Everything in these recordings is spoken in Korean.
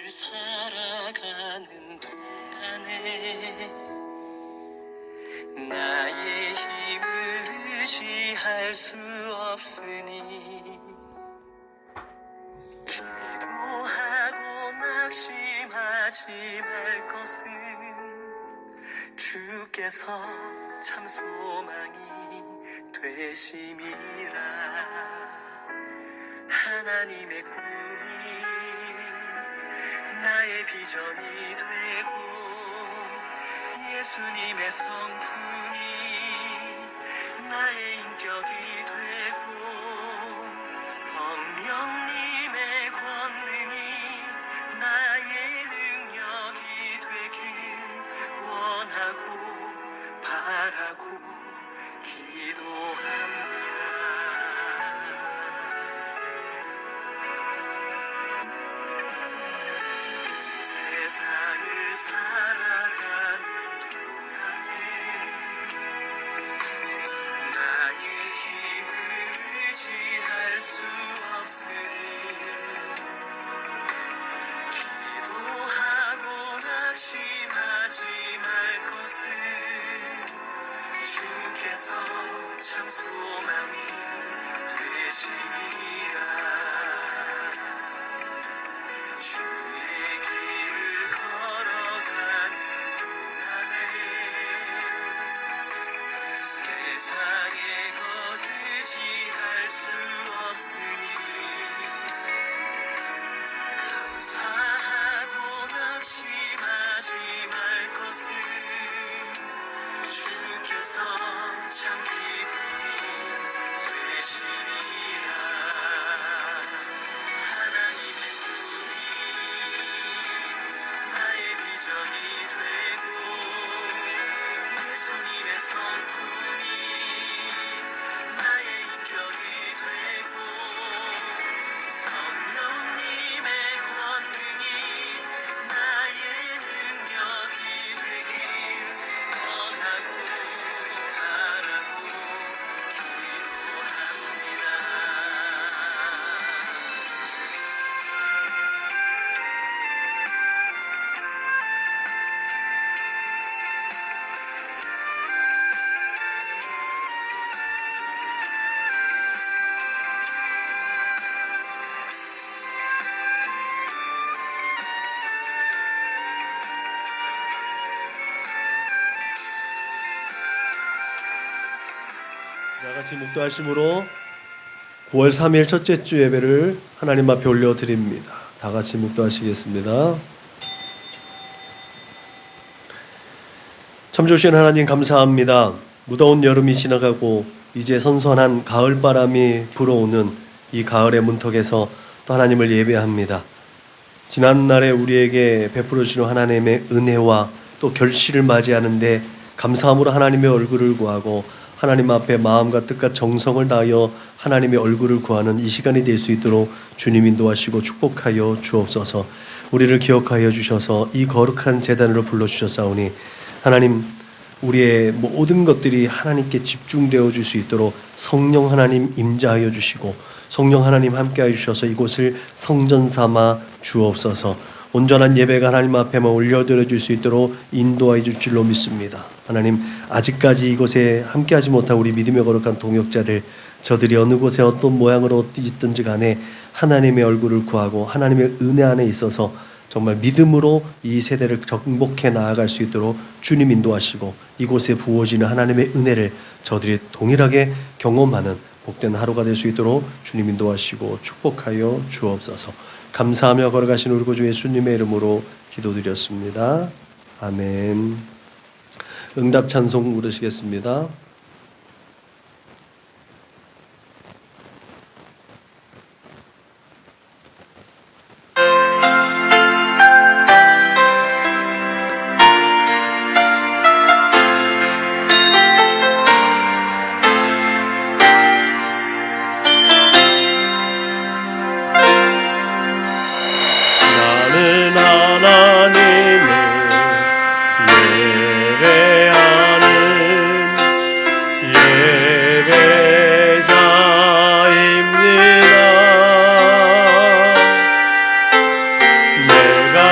살아가는 동안에 나의 힘을 의지할 수 없으니 기도하고 낙심하지 말 것은 주께서 참 소망이 되심이라. 하나님의 꿈이 나의 비전이 되고 예수님의 성품이 나의 인격이 되고 성령님의 권능이 나의 능력이 되길 원하고 바라고 기도합니다. 세상을 살아가는 동안에 나의 힘을 의지할 수 없으니 기도하고 낙심하지 말 것은 주께서 참 소망이 되시니라. 주의 길을 걸어가는 동안에 세상에 거두지할 수 없으니 감사하고 낙심하지 말 것은 주께서 참 기쁨이 되시니라. 하나님의 꿈이 나의 비전이 되고 예수님의 성품이 나의 인격이 되고 성령님의 권능이 나의 능력이 되길 원하고 바라고 기도합니다. 다같이 묵도하심으로 9월 3일 첫째 주 예배를 하나님 앞에 올려드립니다. 다같이 묵도하시겠습니다. 참 좋으신 하나님 감사합니다. 무더운 여름이 지나가고 이제 선선한 가을바람이 불어오는 이 가을의 문턱에서 또 하나님을 예배합니다. 지난날에 우리에게 베풀어 주신 하나님의 은혜와 또 결실을 맞이하는데 감사함으로 하나님의 얼굴을 구하고 하나님 앞에 마음과 뜻과 정성을 다하여 하나님의 얼굴을 구하는 이 시간이 될 수 있도록 주님 인도하시고 축복하여 주옵소서. 우리를 기억하여 주셔서 이 거룩한 제단으로 불러주셨사오니 하나님 우리의 모든 것들이 하나님께 집중되어 줄 수 있도록 성령 하나님 임재하여 주시고 성령 하나님 함께하여 주셔서 이곳을 성전 삼아 주옵소서. 온전한 예배가 하나님 앞에만 올려드려 줄 수 있도록 인도하여 줄 줄로 믿습니다. 하나님 아직까지 이곳에 함께하지 못한 우리 믿음의 거룩한 동역자들 저들이 어느 곳에 어떤 모양으로 있든지 간에 하나님의 얼굴을 구하고 하나님의 은혜 안에 있어서 정말 믿음으로 이 세대를 정복해 나아갈 수 있도록 주님 인도하시고 이곳에 부어지는 하나님의 은혜를 저들이 동일하게 경험하는 복된 하루가 될 수 있도록 주님 인도하시고 축복하여 주옵소서. 감사하며 걸어가신 우리 구주 예수님의 이름으로 기도드렸습니다. 아멘. 응답 찬송 부르시겠습니다. 내가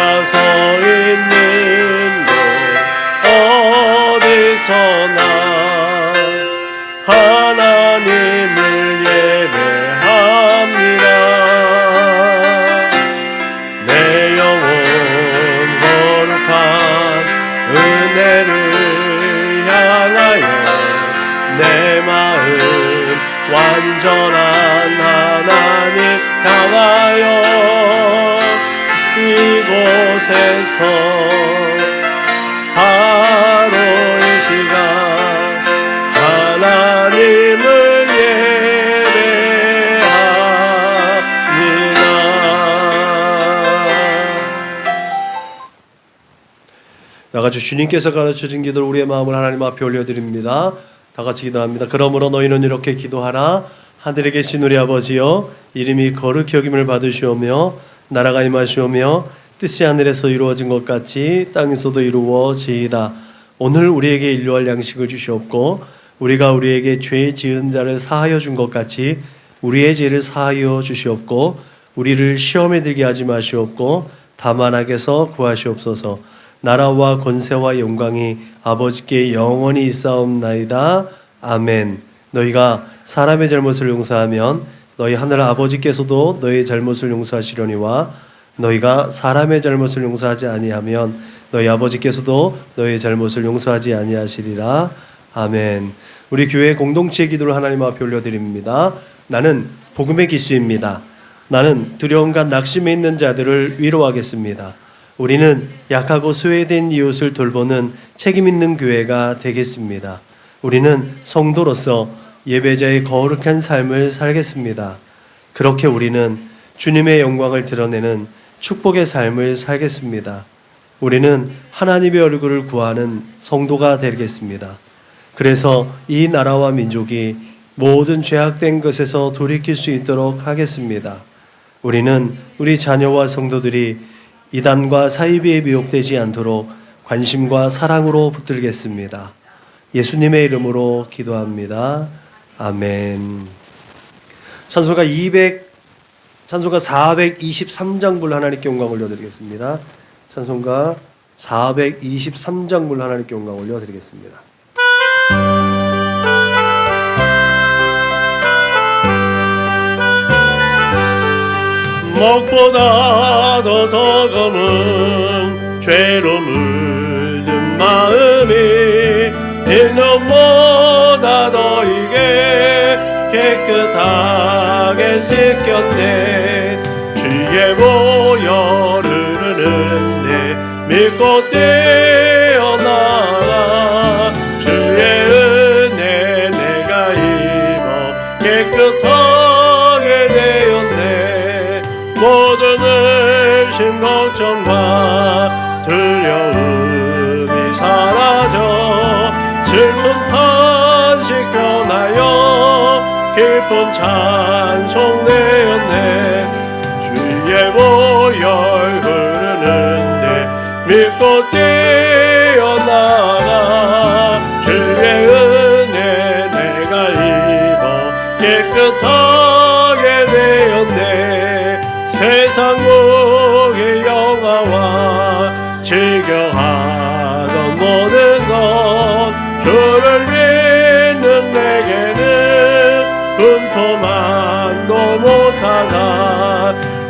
곳에서 바로 이 시간 하나님을 예배합니다. 나같이 주님께서 가르쳐준 기도를 우리의 마음을 하나님 앞에 올려드립니다. 다 같이 기도합니다. 그러므로 너희는 이렇게 기도하라. 하늘에 계신 우리 아버지여, 이름이 거룩히 여김을 받으시오며 나라가 임하시오며 뜻이 하늘에서 이루어진 것 같이 땅에서도 이루어지이다. 오늘 우리에게 일용할 양식을 주시옵고 우리가 우리에게 죄 지은 자를 사하여 준 것 같이 우리의 죄를 사하여 주시옵고 우리를 시험에 들게 하지 마시옵고 다만 악에서 구하시옵소서. 나라와 권세와 영광이 아버지께 영원히 있사옵나이다. 아멘. 너희가 사람의 잘못을 용서하면 너희 하늘 아버지께서도 너희 잘못을 용서하시려니와 너희가 사람의 잘못을 용서하지 아니하면 너희 아버지께서도 너희 잘못을 용서하지 아니하시리라. 아멘. 우리 교회 공동체 기도를 하나님 앞에 올려드립니다. 나는 복음의 기수입니다. 나는 두려움과 낙심에 있는 자들을 위로하겠습니다. 우리는 약하고 소외된 이웃을 돌보는 책임 있는 교회가 되겠습니다. 우리는 성도로서 예배자의 거룩한 삶을 살겠습니다. 그렇게 우리는 주님의 영광을 드러내는 축복의 삶을 살겠습니다. 우리는 하나님의 얼굴을 구하는 성도가 되겠습니다. 그래서 이 나라와 민족이 모든 죄악된 것에서 돌이킬 수 있도록 하겠습니다. 우리는 우리 자녀와 성도들이 이단과 사이비에 미혹되지 않도록 관심과 사랑으로 붙들겠습니다. 예수님의 이름으로 기도합니다. 아멘. 찬송가 423장 불 하나님께 영광 올려드리겠습니다. 찬송가 423장 불 하나님께 영광 올려드리겠습니다. 목보다 더 검은 죄로 물든 마음이 흰눈보다 너에게 깨끗하게 씻겼네. 주의 보혈 흐르는 내 믿고 뛰어나가 주의 은혜 내가 입어 깨끗하게 되었네. 모든 의심 걱정과 두려움이 사라져 슬픈 탄식 변하여 기쁜 찬송 되었네. 주의 보혈 흐르는데 믿고 뛰어나가 주의 은혜 내가 입어 깨끗하게 되었네. 세상국의 영화와 즐겨하던 모든 것 주를 믿는 내게는 분토만도 못하다.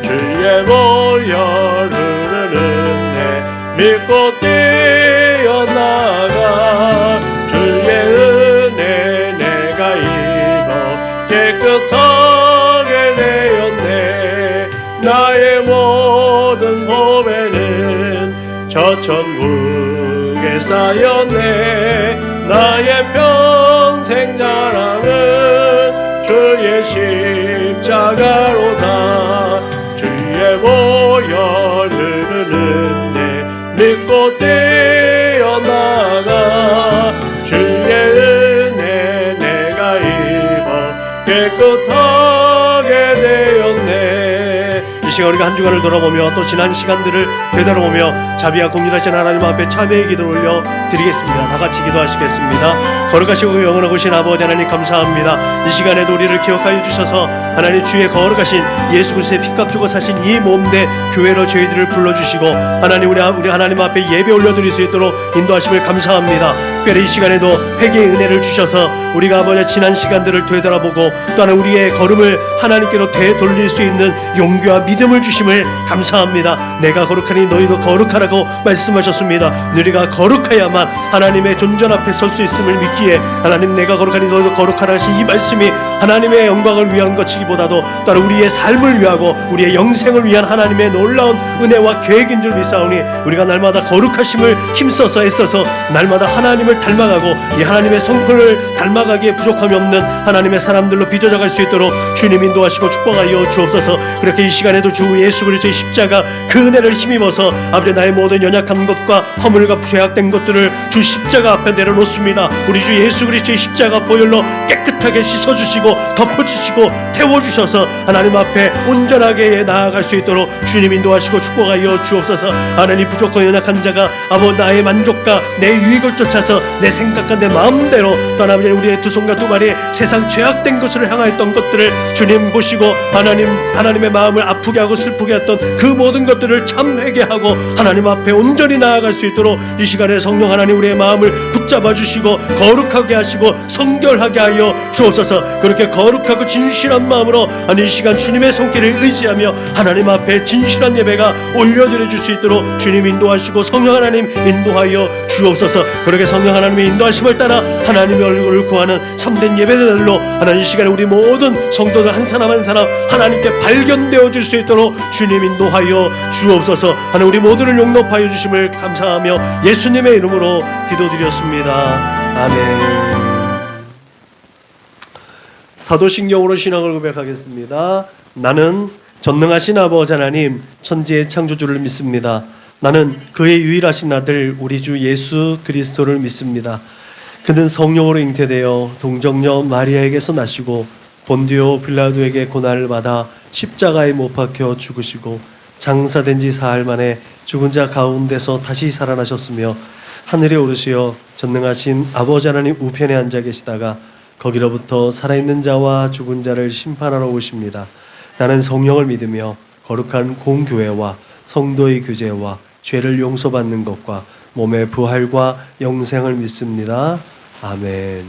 주의 보혈 흐르는데 믿고 뛰어나가 주의 은혜 내가 입어 깨끗하게 되었네. 나의 모든 보배는 저 천국에 쌓였네. 나의 평생 자랑은 주의 십자가로다. 주의 보혈 흐르는데 믿고 뛰어나가 주의 은혜 내가 입어 깨끗하게 되었네. 이 시간 우리가 한 주간을 돌아보며 또 지난 시간들을 되돌아보며 자비와 공률하신 하나님 앞에 참회의 기도를 올려 드리겠습니다. 다 같이 기도하시겠습니다. 거룩하시고 영원하신 아버지 하나님 감사합니다. 이 시간에도 우리를 기억하여 주셔서 하나님 주의 거룩하신 예수 그리스도의 피값 주고 사신 이 몸대 교회로 저희들을 불러주시고 하나님 우리 하나님 앞에 예배 올려드릴 수 있도록 인도하심을 감사합니다. 특별히 이 시간에도 회개의 은혜를 주셔서 우리가 아버지 지난 시간들을 되돌아보고 또한 우리의 걸음을 하나님께로 되돌릴 수 있는 용기와 믿음 믿음을 주심을 감사합니다. 내가 거룩하니 너희도 거룩하라고 말씀하셨습니다. 우리가 거룩해야만 하나님의 존전 앞에 설 수 있음을 믿기에 하나님 내가 거룩하니 너희도 거룩하라 하신 이 말씀이 하나님의 영광을 위한 것이기보다도 따로 우리의 삶을 위하고 우리의 영생을 위한 하나님의 놀라운 은혜와 계획인 줄 믿사오니 우리가 날마다 거룩하심을 힘써서 애써서 날마다 하나님을 닮아가고 이 하나님의 성품을 닮아가기에 부족함이 없는 하나님의 사람들로 빚어져갈 수 있도록 주님 인도하시고 축복하여 주옵소서. 그렇게 이 시간에도 주 예수 그리스도의 십자가 그 은혜를 힘입어서 아버지 나의 모든 연약한 것과 허물과 죄악된 것들을 주 십자가 앞에 내려놓습니다. 우리 주 예수 그리스도의 십자가 보혈로 깨끗하게 씻어주시고 덮어주시고 태워주셔서 하나님 앞에 온전하게 나아갈 수 있도록 주님 인도하시고 축복하여 주옵소서. 하나님 부족한 연약한 자가 아버지 나의 만족과 내 유익을 쫓아서 내 생각과 내 마음대로 떠나면 우리의 두 손과 두 발이 세상 죄악된 것을 향하였던 것들을 주님 보시고 하나님의 마음을 아프게 하고 슬프게 했던 그 모든 것들을 참회게 하고 하나님 앞에 온전히 나아갈 수 있도록 이 시간에 성령 하나님 우리의 마음을 붙잡아 주시고 거룩하게 하시고 성결하게 하여 주옵소서. 그렇게 거룩하고 진실한 마음으로 이 시간 주님의 손길을 의지하며 하나님 앞에 진실한 예배가 올려드려 줄 수 있도록 주님 인도하시고 성령 하나님 인도하여 주옵소서. 그렇게 성령 하나님의 인도하심을 따라 하나님의 얼굴을 구하는 참된 예배들로 하나님 이 시간에 우리 모든 성도들 한 사람 한 사람 하나님께 발견되어 줄 수 있도록 주님 인도하여 주옵소서. 하나님 우리 모두를 용납하여 주심을 감사하며 예수님의 이름으로 기도드렸습니다. 아멘. 사도신경으로 신앙을 고백하겠습니다. 나는 전능하신 아버지 하나님 천지의 창조주를 믿습니다. 나는 그의 유일하신 아들 우리 주 예수 그리스도를 믿습니다. 그는 성령으로 잉태되어 동정녀 마리아에게서 나시고 본디오 빌라도에게 고난을 받아 십자가에 못 박혀 죽으시고 장사된 지 사흘 만에 죽은 자 가운데서 다시 살아나셨으며 하늘에 오르시어 전능하신 아버지 하나님 우편에 앉아 계시다가 거기로부터 살아있는 자와 죽은 자를 심판하러 오십니다. 나는 성령을 믿으며 거룩한 공교회와 성도의 교제와 죄를 용서받는 것과 몸의 부활과 영생을 믿습니다. 아멘.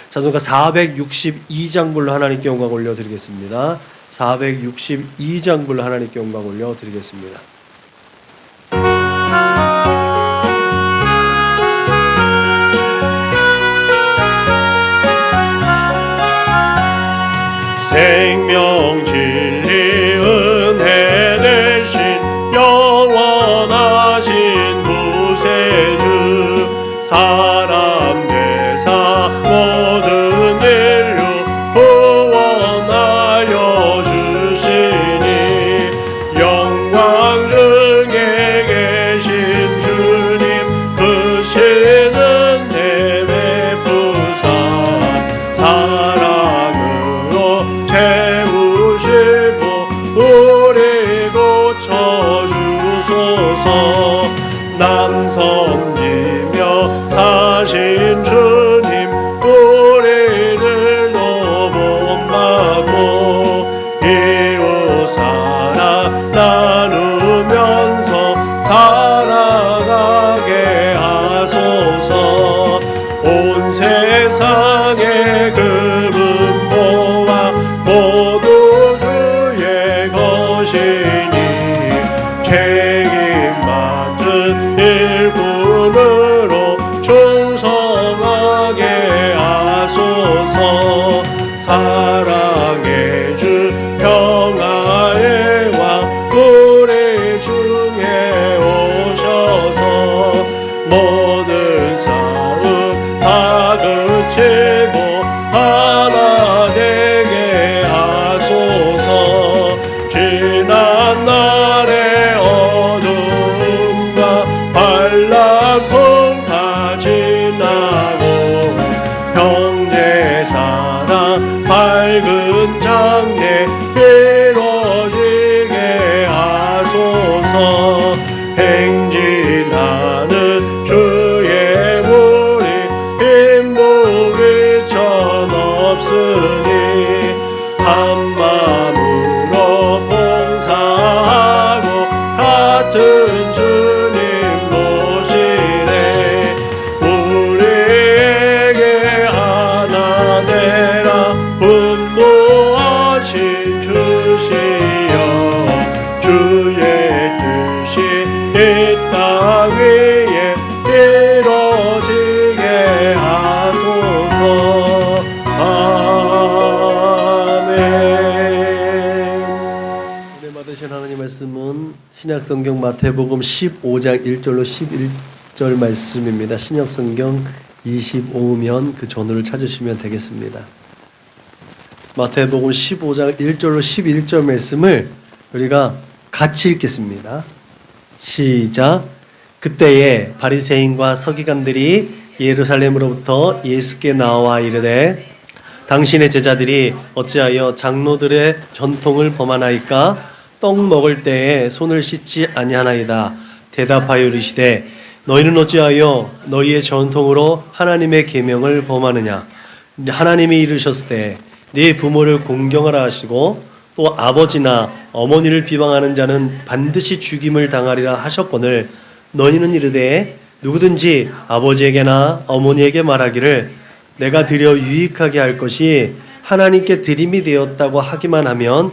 찬송가 462장 불러 하나님께 영광 올려드리겠습니다. 462장 불러 하나님께 영광 올려드리겠습니다. 생명 진리 은혜 되신 영원하신 구세주 사람 대사 모든 인류 구원하여 주시니 영광 중에 계신 주님 그 신은 내 베푸사 사랑으로 채우시고 우리 고쳐주소서. 남섬이며 사신 주님 우리를 높음하고 이웃 사랑 나누면서 살아가게 하소서. 온 세상의 그분 모아 모두 주의 것이니 책임 맡은 일꾼으로 충성하게 하소서. 사랑의 주 평화의 왕 우리 중에 오셔서 모든 싸움 다 그치고 하나 되게 하소서. 지난 날의 받으신 하나님 말씀은 신약성경 마태복음 15장 1절로 11절 말씀입니다. 신약성경 25면 그 전후를 찾으시면 되겠습니다. 마태복음 15장 1절로 11절 말씀을 우리가 같이 읽겠습니다. 시작. 그때에 바리새인과 서기관들이 예루살렘으로부터 예수께 나와 이르되 당신의 제자들이 어찌하여 장로들의 전통을 범하나이까? 떡 먹을 때에 손을 씻지 아니하나이다. 대답하여 이르시되 너희는 어찌하여 너희의 전통으로 하나님의 계명을 범하느냐? 하나님이 이르셨으되 네 부모를 공경하라 하시고 또 아버지나 어머니를 비방하는 자는 반드시 죽임을 당하리라 하셨거늘 너희는 이르되 누구든지 아버지에게나 어머니에게 말하기를 내가 드려 유익하게 할 것이 하나님께 드림이 되었다고 하기만 하면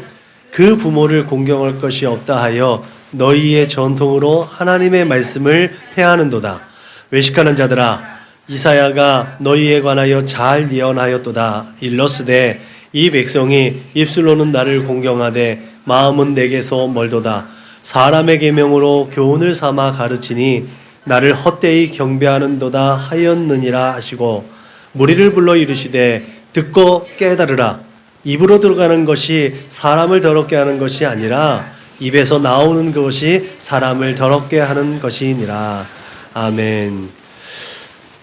그 부모를 공경할 것이 없다 하여 너희의 전통으로 하나님의 말씀을 폐하는도다. 외식하는 자들아, 이사야가 너희에 관하여 잘 예언하였도다. 일러스되 이 백성이 입술로는 나를 공경하되 마음은 내게서 멀도다. 사람의 계명으로 교훈을 삼아 가르치니 나를 헛되이 경배하는도다 하였느니라 하시고 무리를 불러 이르시되 듣고 깨달으라. 입으로 들어가는 것이 사람을 더럽게 하는 것이 아니라 입에서 나오는 것이 사람을 더럽게 하는 것이니라. 아멘.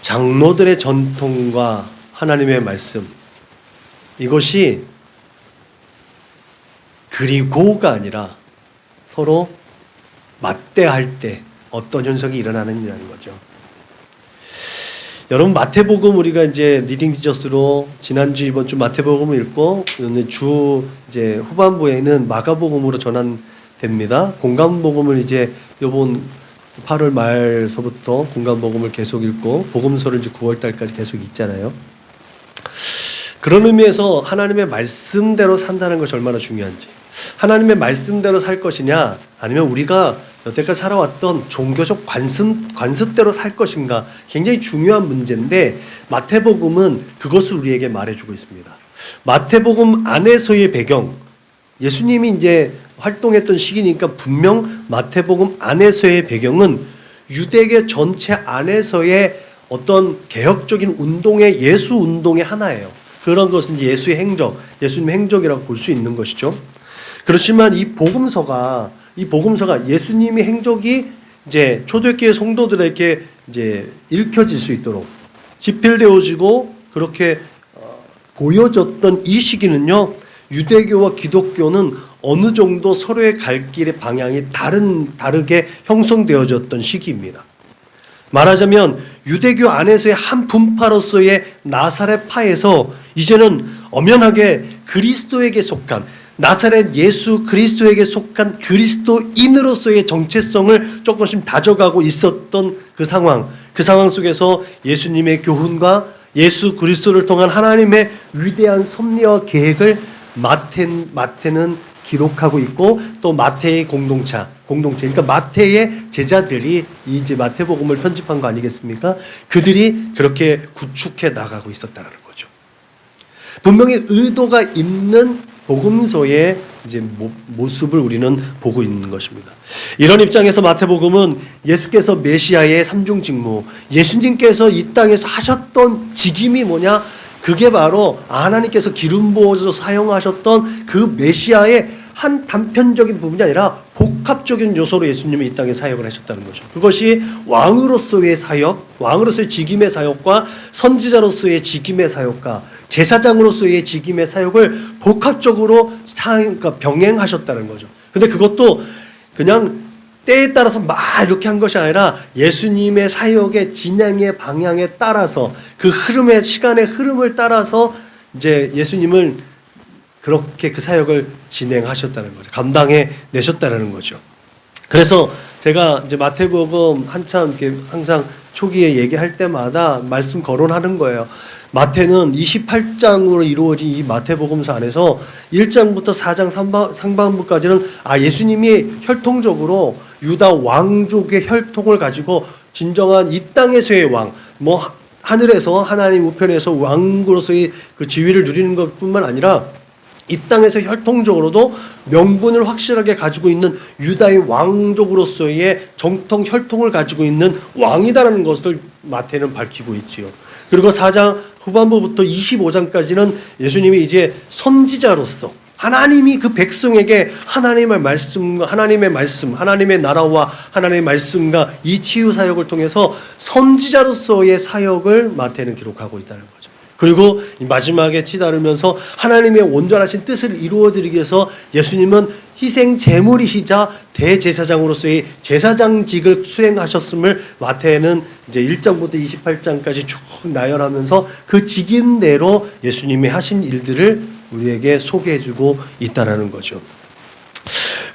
장로들의 전통과 하나님의 말씀, 이것이 그리고가 아니라 서로 맞대할 때 어떤 현상이 일어나느냐는 거죠. 여러분, 마태복음 우리가 이제 리딩 지저스로 지난주 이번 주 마태복음을 읽고 주 이제 후반부에는 마가복음으로 전환됩니다. 공감복음을 이제 이번 8월 말서부터 공감복음을 계속 읽고 복음서를 이제 9월 달까지 계속 읽잖아요. 그런 의미에서 하나님의 말씀대로 산다는 것이 얼마나 중요한지, 하나님의 말씀대로 살 것이냐 아니면 우리가 여태까지 살아왔던 종교적 관습대로 살 것인가 굉장히 중요한 문제인데 마태복음은 그것을 우리에게 말해주고 있습니다. 마태복음 안에서의 배경, 예수님이 이제 활동했던 시기니까 분명 마태복음 안에서의 배경은 유대계 전체 안에서의 어떤 개혁적인 운동의 예수 운동의 하나예요. 그런 것은 이제 예수의 행적, 예수님의 행적이라고 볼 수 있는 것이죠. 그렇지만 이 복음서가 예수님의 행적이 이제 초대교회 성도들에게 이제 읽혀질 수 있도록 집필되어지고 그렇게 보여졌던 이 시기는요, 유대교와 기독교는 어느 정도 서로의 갈 길의 방향이 다르게 형성되어졌던 시기입니다. 말하자면 유대교 안에서의 한 분파로서의 나사렛파에서 이제는 엄연하게 그리스도에게 속한, 나사렛 예수 그리스도에게 속한 그리스도인으로서의 정체성을 조금씩 다져가고 있었던 그 상황 속에서 예수님의 교훈과 예수 그리스도를 통한 하나님의 위대한 섭리와 계획을 마태는 기록하고 있고, 또 마태의 공동체, 그러니까 마태의 제자들이 이제 마태복음을 편집한 거 아니겠습니까? 그들이 그렇게 구축해 나가고 있었다는 거죠. 분명히 의도가 있는 복음서의 이제 모습을 우리는 보고 있는 것입니다. 이런 입장에서 마태복음은 예수께서 메시아의 삼중 직무, 예수님께서 이 땅에서 하셨던 직임이 뭐냐? 그게 바로 하나님께서 기름 부어서 사용하셨던 그 메시아의 한 단편적인 부분이 아니라 복합적인 요소로 예수님이 이 땅에 사역을 하셨다는 거죠. 그것이 왕으로서의 사역, 왕으로서의 직임의 사역과 선지자로서의 직임의 사역과 제사장으로서의 직임의 사역을 복합적으로 그러니까 병행하셨다는 거죠. 근데 그것도 그냥 때에 따라서 막 이렇게 한 것이 아니라 예수님의 사역의 진행의 방향에 따라서 그 흐름의 시간의 흐름을 따라서 이제 예수님을 그렇게 그 사역을 진행하셨다는 거죠. 감당해 내셨다는 거죠. 그래서 제가 이제 마태복음 한참 이렇게 항상 초기에 얘기할 때마다 말씀 거론하는 거예요. 마태는 28장으로 이루어진 이 마태복음서 안에서 1장부터 4장 상반부까지는 예수님이 혈통적으로 유다 왕족의 혈통을 가지고 진정한 이 땅에서의 왕, 하늘에서 하나님 우편에서 왕으로서의 그 지위를 누리는 것뿐만 아니라 이 땅에서 혈통적으로도 명분을 확실하게 가지고 있는 유다의 왕족으로서의 정통 혈통을 가지고 있는 왕이다라는 것을 마태는 밝히고 있지요. 그리고 4장 후반부부터 25장까지는 예수님이 이제 선지자로서 하나님이 그 백성에게 하나님의 말씀과 하나님의 말씀, 하나님의 나라와 하나님의 말씀과 이 치유 사역을 통해서 선지자로서의 사역을 마태는 기록하고 있다는 거죠. 그리고 마지막에 치달으면서 하나님의 온전하신 뜻을 이루어드리기 위해서 예수님은 희생 제물이시자 대제사장으로서의 제사장직을 수행하셨음을 마태는 이제 1장부터 28장까지 쭉 나열하면서 그 직임대로 예수님이 하신 일들을 우리에게 소개해주고 있다라는 거죠.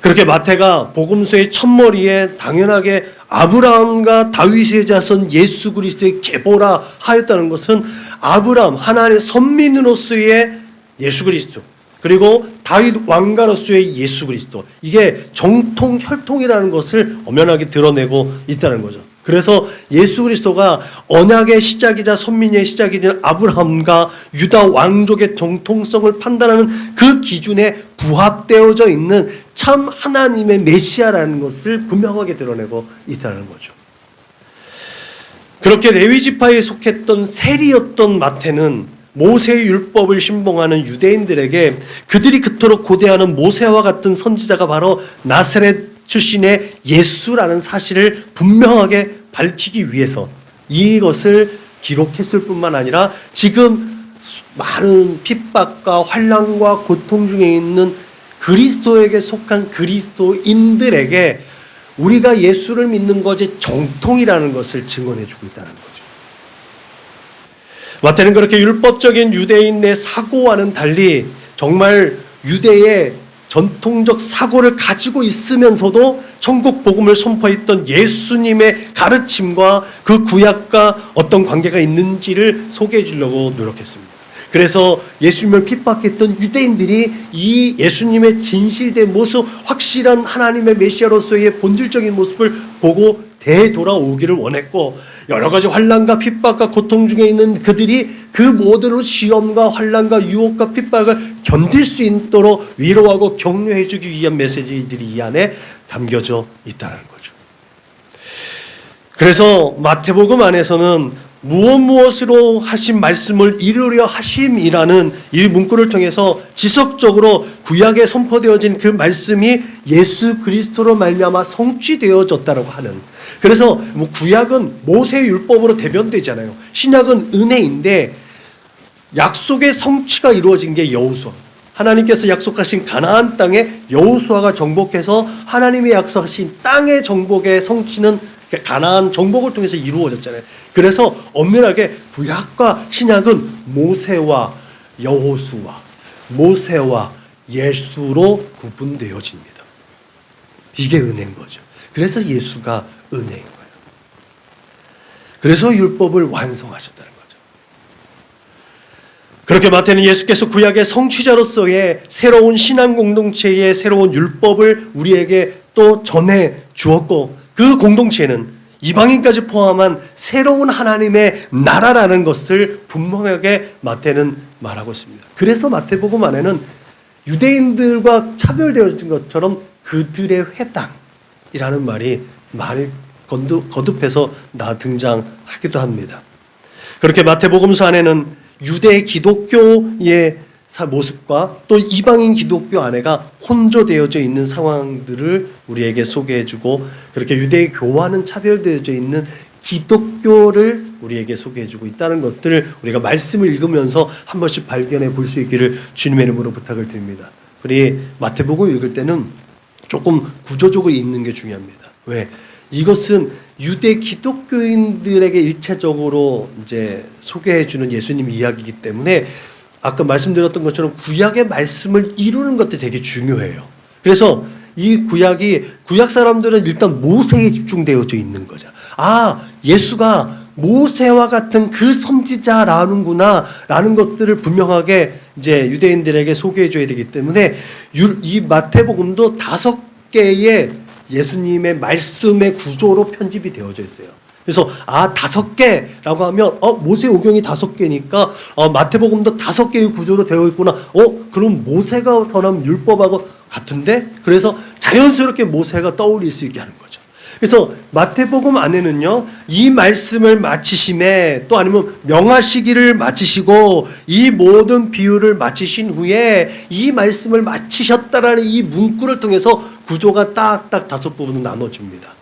그렇게 마태가 복음서의 첫머리에 당연하게 아브라함과 다윗의 자손 예수 그리스도의 계보라 하였다는 것은 아브라함 하나님의 선민으로서의 예수 그리스도, 그리고 다윗 왕가로서의 예수 그리스도, 이게 정통 혈통이라는 것을 엄연하게 드러내고 있다는 거죠. 그래서 예수 그리스도가 언약의 시작이자 선민의 시작이 된 아브라함과 유다 왕족의 정통성을 판단하는 그 기준에 부합되어져 있는 참 하나님의 메시아라는 것을 분명하게 드러내고 있다는 거죠. 그렇게 레위 지파에 속했던 세리였던 마태는 모세의 율법을 신봉하는 유대인들에게 그들이 그토록 고대하는 모세와 같은 선지자가 바로 나사렛 출신의 예수라는 사실을 분명하게 밝히기 위해서 이것을 기록했을 뿐만 아니라 지금 많은 핍박과 환난과 고통 중에 있는 그리스도에게 속한 그리스도인들에게 우리가 예수를 믿는 것이 정통이라는 것을 증언해주고 있다는 거죠. 마태는 그렇게 율법적인 유대인의 사고와는 달리 정말 유대의 전통적 사고를 가지고 있으면서도 천국 복음을 선포했던 예수님의 가르침과 그 구약과 어떤 관계가 있는지를 소개해 주려고 노력했습니다. 그래서 예수님을 핍박했던 유대인들이 이 예수님의 진실된 모습, 확실한 하나님의 메시아로서의 본질적인 모습을 보고 되돌아오기를 원했고, 여러 가지 환난과 핍박과 고통 중에 있는 그들이 그 모든 시험과 환난과 유혹과 핍박을 견딜 수 있도록 위로하고 격려해 주기 위한 메시지들이 이 안에 담겨져 있다는 거죠. 그래서 마태복음 안에서는 무엇으로 하신 말씀을 이루려 하심이라는 이 문구를 통해서 지속적으로 구약에 선포되어진 그 말씀이 예수 그리스도로 말미암아 성취되어졌다라고 하는, 그래서 구약은 모세의 율법으로 대변되잖아요. 신약은 은혜인데 약속의 성취가 이루어진 게 여호수아, 하나님께서 약속하신 가나안 땅에 여호수아가 정복해서 하나님의 약속하신 땅의 정복의 성취는 가나안 정복을 통해서 이루어졌잖아요. 그래서 엄밀하게 구약과 신약은 모세와 여호수아, 모세와 예수로 구분되어집니다. 이게 은혜인 거죠. 그래서 예수가 은혜인 거예요. 그래서 율법을 완성하셨다는 거죠. 그렇게 마태는 예수께서 구약의 성취자로서의 새로운 신앙 공동체의 새로운 율법을 우리에게 또 전해 주었고, 그 공동체는 이방인까지 포함한 새로운 하나님의 나라라는 것을 분명하게 마태는 말하고 있습니다. 그래서 마태복음 안에는 유대인들과 차별되어진 것처럼 그들의 회당이라는 말이 거듭해서 등장하기도 합니다. 그렇게 마태복음서 안에는 유대 기독교의 모습과 또 이방인 기독교 안에가 혼조되어져 있는 상황들을 우리에게 소개해주고, 그렇게 유대 교와는 차별되어져 있는 기독교를 우리에게 소개해주고 있다는 것들을 우리가 말씀을 읽으면서 한 번씩 발견해 볼 수 있기를 주님의 이름으로 부탁을 드립니다. 우리 마태복음 읽을 때는 조금 구조적으로 읽는 게 중요합니다. 왜? 이것은 유대 기독교인들에게 일차적으로 이제 소개해주는 예수님 이야기이기 때문에 아까 말씀드렸던 것처럼 구약의 말씀을 이루는 것도 되게 중요해요. 그래서 이 구약 사람들은 일단 모세에 집중되어져 있는 거죠. 아, 예수가 모세와 같은 그 선지자라는구나 라는 것들을 분명하게 이제 유대인들에게 소개해줘야 되기 때문에 이 마태복음도 5개의 예수님의 말씀의 구조로 편집이 되어져 있어요. 그래서 5개라고 하면 모세오경이 5개니까 마태복음도 5개의 구조로 되어 있구나. 그럼 모세가 선한 율법하고 같은데? 그래서 자연스럽게 모세가 떠올릴 수 있게 하는 거죠. 그래서 마태복음 안에는요, 이 말씀을 마치심에 또 아니면 명하시기를 마치시고 이 모든 비유를 마치신 후에 이 말씀을 마치셨다라는 이 문구를 통해서 구조가 딱딱 5부분으로 나눠집니다.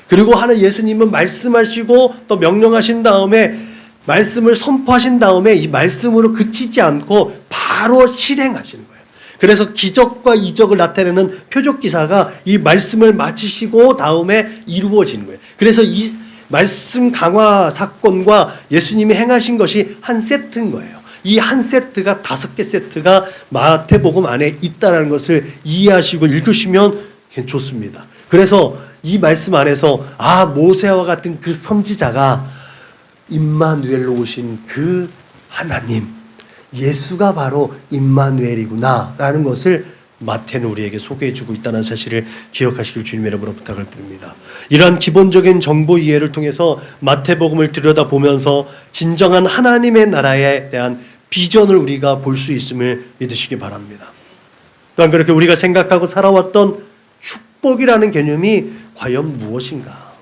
그리고 예수님은 말씀하시고 또 명령하신 다음에 말씀을 선포하신 다음에 이 말씀으로 그치지 않고 바로 실행하시는 거예요. 그래서 기적과 이적을 나타내는 표적 기사가 이 말씀을 마치시고 다음에 이루어지는 거예요. 그래서 이 말씀 강화 사건과 예수님이 행하신 것이 한 세트인 거예요. 이 한 세트가 5개 세트가 마태복음 안에 있다는 것을 이해하시고 읽으시면 좋습니다. 그래서 이 말씀 안에서 모세와 같은 그 선지자가 임마누엘로 오신 그 하나님, 예수가 바로 임마누엘이구나 라는 것을 마태는 우리에게 소개해주고 있다는 사실을 기억하시길 주님의 이름으로 부탁을 드립니다. 이러한 기본적인 정보 이해를 통해서 마태복음을 들여다보면서 진정한 하나님의 나라에 대한 비전을 우리가 볼 수 있음을 믿으시기 바랍니다. 또한 그렇게 우리가 생각하고 살아왔던 축복이라는 개념이 과연 무엇인가?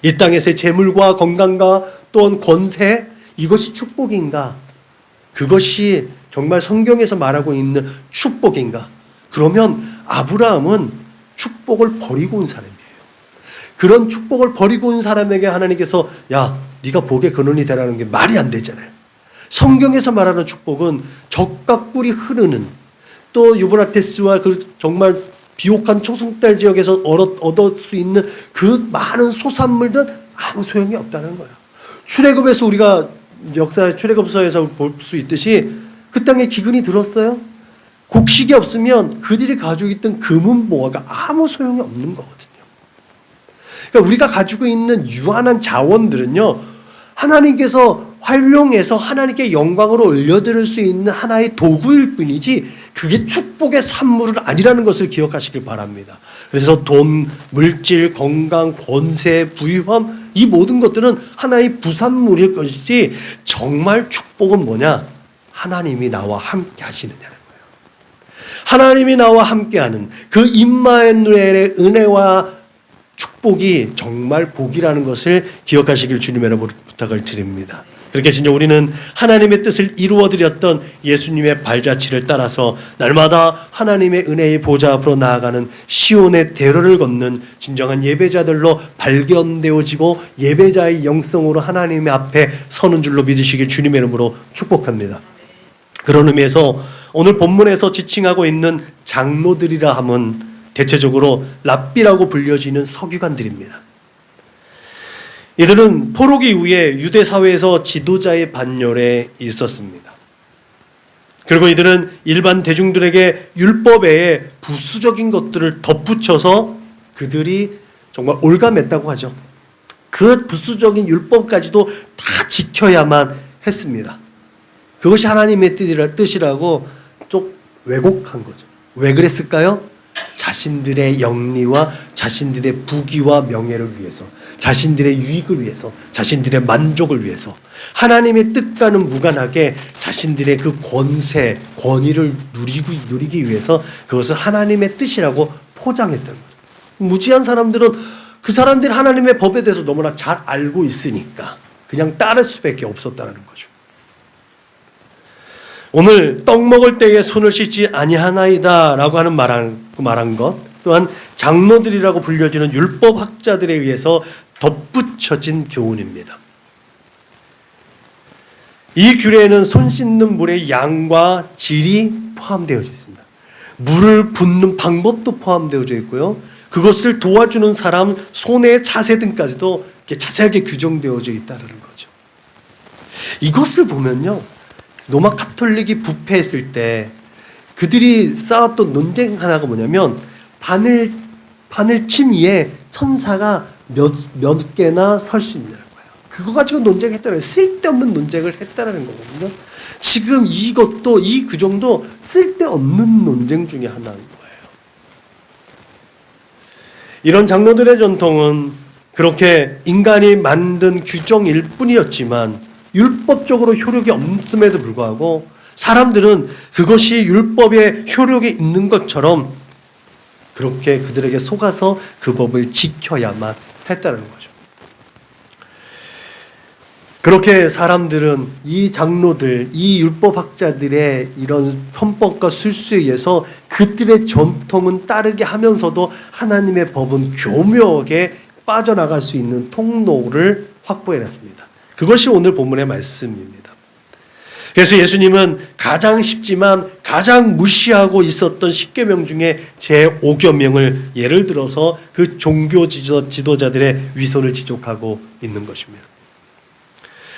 이 땅에서의 재물과 건강과 또한 권세, 이것이 축복인가? 그것이 정말 성경에서 말하고 있는 축복인가? 그러면 아브라함은 축복을 버리고 온 사람이에요. 그런 축복을 버리고 온 사람에게 하나님께서 네가 복의 근원이 되라는 게 말이 안 되잖아요. 성경에서 말하는 축복은 적과 꿀이 흐르는, 또 유브라테스와 그 정말 비옥한 초승달 지역에서 얻을 수 있는 그 많은 소산물들 아무 소용이 없다는 거예요. 출애굽에서 우리가 역사 출애굽서에서 볼 수 있듯이 그 땅에 기근이 들었어요. 곡식이 없으면 그들이 가지고 있던 금은 보화가 아무 소용이 없는 거거든요. 그러니까 우리가 가지고 있는 유한한 자원들은요, 하나님께서 활용해서 하나님께 영광으로 올려드릴 수 있는 하나의 도구일 뿐이지 그게 축복의 산물은 아니라는 것을 기억하시길 바랍니다. 그래서 돈, 물질, 건강, 권세, 부유함, 이 모든 것들은 하나의 부산물일 것이지 정말 축복은 뭐냐? 하나님이 나와 함께 하시느냐는 거예요. 하나님이 나와 함께하는 그 임마누엘의 은혜와 축복이 정말 복이라는 것을 기억하시길 주님의 이름으로 부탁을 드립니다. 그렇게 진짜 우리는 하나님의 뜻을 이루어드렸던 예수님의 발자취를 따라서 날마다 하나님의 은혜의 보좌 앞으로 나아가는 시온의 대로를 걷는 진정한 예배자들로 발견되어지고 예배자의 영성으로 하나님의 앞에 서는 줄로 믿으시길 주님의 이름으로 축복합니다. 그런 의미에서 오늘 본문에서 지칭하고 있는 장로들이라 함은 대체적으로 랍비라고 불려지는 서기관들입니다. 이들은 포로기 이후에 유대 사회에서 지도자의 반열에 있었습니다. 그리고 이들은 일반 대중들에게 율법 외에 부수적인 것들을 덧붙여서 그들이 정말 올가맸다고 하죠. 그 부수적인 율법까지도 다 지켜야만 했습니다. 그것이 하나님의 뜻이라고 좀 왜곡한 거죠. 왜 그랬을까요? 자신들의 영리와 자신들의 부귀와 명예를 위해서, 자신들의 유익을 위해서, 자신들의 만족을 위해서 하나님의 뜻과는 무관하게 자신들의 그 권세, 권위를 누리기 위해서 그것을 하나님의 뜻이라고 포장했던 거죠. 무지한 사람들은 그 사람들이 하나님의 법에 대해서 너무나 잘 알고 있으니까 그냥 따를 수밖에 없었다는 거죠. 오늘 떡 먹을 때에 손을 씻지 아니하나이다 라고 하는 말한 것, 또한 장로들이라고 불려지는 율법학자들에 의해서 덧붙여진 교훈입니다. 이 규례에는 손 씻는 물의 양과 질이 포함되어 있습니다. 물을 붓는 방법도 포함되어져 있고요. 그것을 도와주는 사람 손의 자세 등까지도 자세하게 규정되어져 있다는 거죠. 이것을 보면요, 로마 카톨릭이 부패했을 때 그들이 싸웠던 논쟁 하나가 뭐냐면 바늘 침 위에 천사가 몇 개나 설 수 있냐는 거예요. 그거 가지고 논쟁했다는, 쓸데없는 논쟁을 했다는 거거든요. 지금 이것도, 이 규정도 쓸데없는 논쟁 중에 하나인 거예요. 이런 장로들의 전통은 그렇게 인간이 만든 규정일 뿐이었지만 율법적으로 효력이 없음에도 불구하고 사람들은 그것이 율법의 효력이 있는 것처럼 그렇게 그들에게 속아서 그 법을 지켜야만 했다는 거죠. 그렇게 사람들은 이 장로들, 이 율법학자들의 이런 편법과 술수에 의해서 그들의 전통은 따르게 하면서도 하나님의 법은 교묘하게 빠져나갈 수 있는 통로를 확보해냈습니다. 그것이 오늘 본문의 말씀입니다. 그래서 예수님은 가장 쉽지만 가장 무시하고 있었던 10계명 중에 제5계명을 예를 들어서 그 종교 지도자들의 위선을 지적하고 있는 것입니다.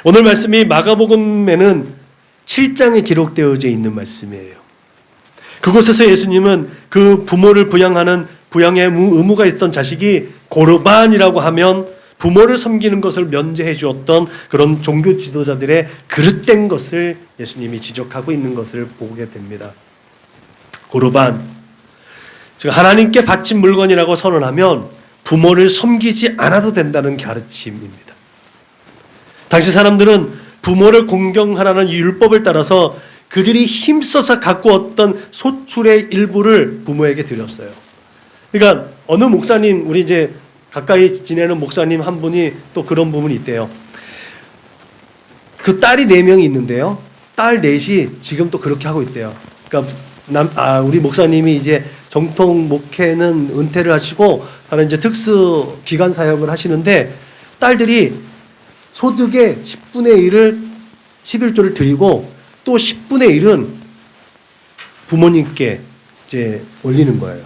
오늘 말씀이 마가복음에는 7장에 기록되어져 있는 말씀이에요. 그곳에서 예수님은 그 부모를 부양하는 부양의 의무가 있던 자식이 고르반이라고 하면 부모를 섬기는 것을 면제해 주었던 그런 종교 지도자들의 그릇된 것을 예수님이 지적하고 있는 것을 보게 됩니다. 고르반, 즉 하나님께 바친 물건이라고 선언하면 부모를 섬기지 않아도 된다는 가르침입니다. 당시 사람들은 부모를 공경하라는 이 율법을 따라서 그들이 힘써서 갖고 왔던 소출의 일부를 부모에게 드렸어요. 그러니까 어느 목사님, 우리 이제 가까이 지내는 목사님 한 분이 또 그런 부분이 있대요. 그 딸이 4명이 있는데요. 딸 넷이 지금 또 그렇게 하고 있대요. 그러니까 우리 목사님이 이제 정통 목회는 은퇴를 하시고 다른 이제 특수 기관 사역을 하시는데 딸들이 소득의 10분의 1을 11조를 드리고 또 10분의 1은 부모님께 이제 올리는 거예요.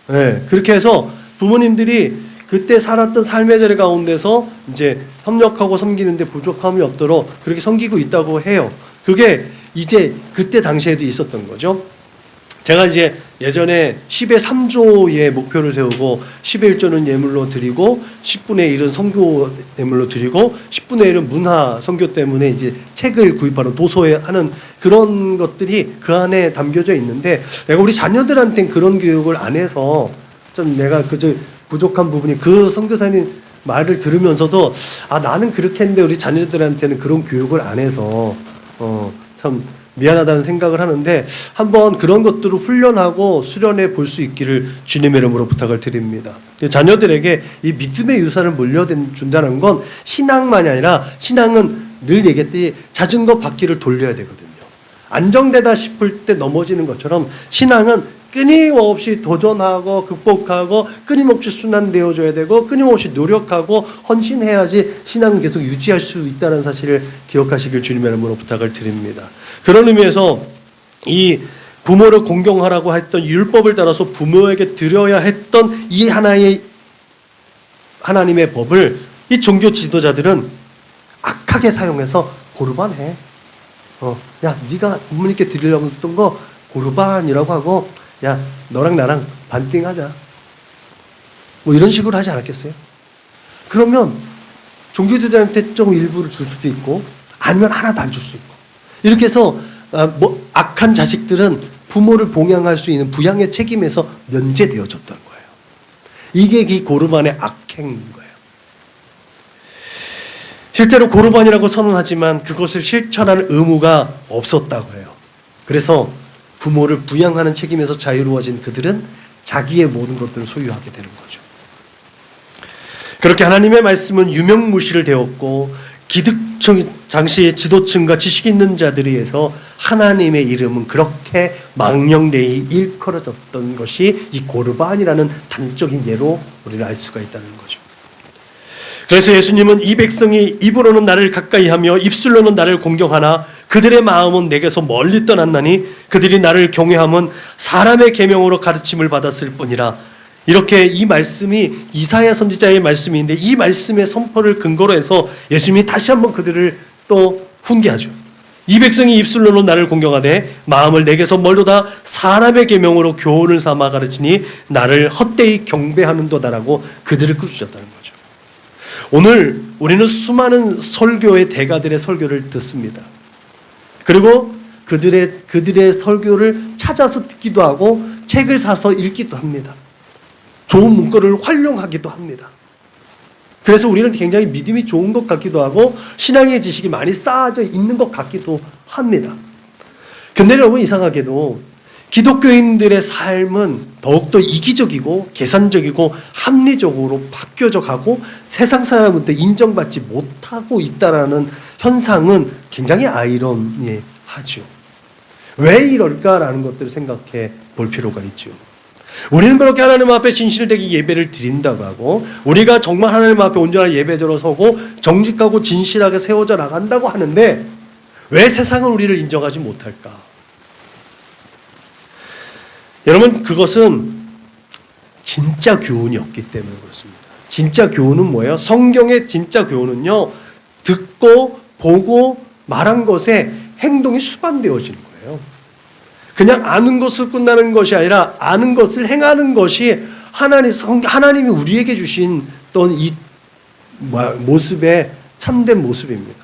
네, 그렇게 해서 부모님들이 그때 살았던 삶의 자리 가운데서 이제 협력하고 섬기는데 부족함이 없도록 그렇게 섬기고 있다고 해요. 그게 이제 그때 당시에도 있었던 거죠. 제가 이제 예전에 10의 3조의 목표를 세우고 10의 1조는 예물로 드리고 10분의 1은 선교 예물로 드리고 10분의 1은 문화 선교 때문에 이제 책을 구입하는 도서에 하는 그런 것들이 그 안에 담겨져 있는데 내가 우리 자녀들한테는 그런 교육을 안 해서 좀 내가 그저 부족한 부분이 그 선교사님 말을 들으면서도 나는 그렇게 했는데 우리 자녀들한테는 그런 교육을 안 해서 참 미안하다는 생각을 하는데 한번 그런 것들을 훈련하고 수련해 볼 수 있기를 주님의 이름으로 부탁을 드립니다. 자녀들에게 이 믿음의 유산을 물려준다는 건 신앙만이 아니라 신앙은 늘 얘기했듯이 자전거 바퀴를 돌려야 되거든요. 안정되다 싶을 때 넘어지는 것처럼 신앙은 끊임없이 도전하고 극복하고 끊임없이 순환되어줘야 되고 끊임없이 노력하고 헌신해야지 신앙은 계속 유지할 수 있다는 사실을 기억하시길 주님의 이름으로 부탁을 드립니다. 그런 의미에서 이 부모를 공경하라고 했던 율법을 따라서 부모에게 드려야 했던 이 하나의 하나님의 법을 이 종교 지도자들은 악하게 사용해서 고르반해. 야, 네가 부모님께 드리려고 했던 거 고르반이라고 하고 야, 너랑 나랑 반띵하자. 뭐 이런 식으로 하지 않았겠어요? 그러면 종교 지도자한테 좀 일부를 줄 수도 있고 아니면 하나도 안 줄 수 있고 이렇게 해서 악한 자식들은 부모를 봉양할 수 있는 부양의 책임에서 면제되어졌던 거예요. 이게 이 고르반의 악행인 거예요. 실제로 고르반이라고 선언하지만 그것을 실천하는 의무가 없었다고 해요. 그래서 부모를 부양하는 책임에서 자유로워진 그들은 자기의 모든 것들을 소유하게 되는 거죠. 그렇게 하나님의 말씀은 유명무실을 되었고 기득층 당시 지도층과 지식 있는 자들에 의해서 하나님의 이름은 그렇게 망령되이 일컬어졌던 것이 이 고르반이라는 단적인 예로 우리는 알 수가 있다는 거죠. 그래서 예수님은 이 백성이 입으로는 나를 가까이하며 입술로는 나를 공경하나 그들의 마음은 내게서 멀리 떠났나니 그들이 나를 경외함은 사람의 계명으로 가르침을 받았을 뿐이라. 이렇게 이 말씀이 이사야 선지자의 말씀인데 이 말씀의 선포를 근거로 해서 예수님이 다시 한번 그들을 또 훈계하죠. 이 백성이 입술로는 나를 공경하되 마음을 내게서 멀도다 사람의 계명으로 교훈을 삼아 가르치니 나를 헛되이 경배하는도다라고 그들을 꾸짖었다는 거죠. 오늘 우리는 수많은 설교의 대가들의 설교를 듣습니다. 그리고 그들의 설교를 찾아서 듣기도 하고 책을 사서 읽기도 합니다. 좋은 문구를 활용하기도 합니다. 그래서 우리는 굉장히 믿음이 좋은 것 같기도 하고 신앙의 지식이 많이 쌓아져 있는 것 같기도 합니다. 근데 여러분, 이상하게도 기독교인들의 삶은 더욱더 이기적이고 계산적이고 합리적으로 바뀌어져가고 세상 사람한테 인정받지 못하고 있다는 현상은 굉장히 아이러니하죠. 왜 이럴까라는 것들을 생각해 볼 필요가 있죠. 우리는 그렇게 하나님 앞에 진실되게 예배를 드린다고 하고 우리가 정말 하나님 앞에 온전한 예배자로 서고 정직하고 진실하게 세워져 나간다고 하는데 왜 세상은 우리를 인정하지 못할까? 여러분, 그것은 진짜 교훈이 없기 때문에 그렇습니다. 진짜 교훈은 뭐예요? 성경의 진짜 교훈은요, 듣고 보고 말한 것에 행동이 수반되어지는 거예요. 그냥 아는 것을 끝나는 것이 아니라 아는 것을 행하는 것이 하나님이 우리에게 주신 어떤 이 모습의 참된 모습입니다.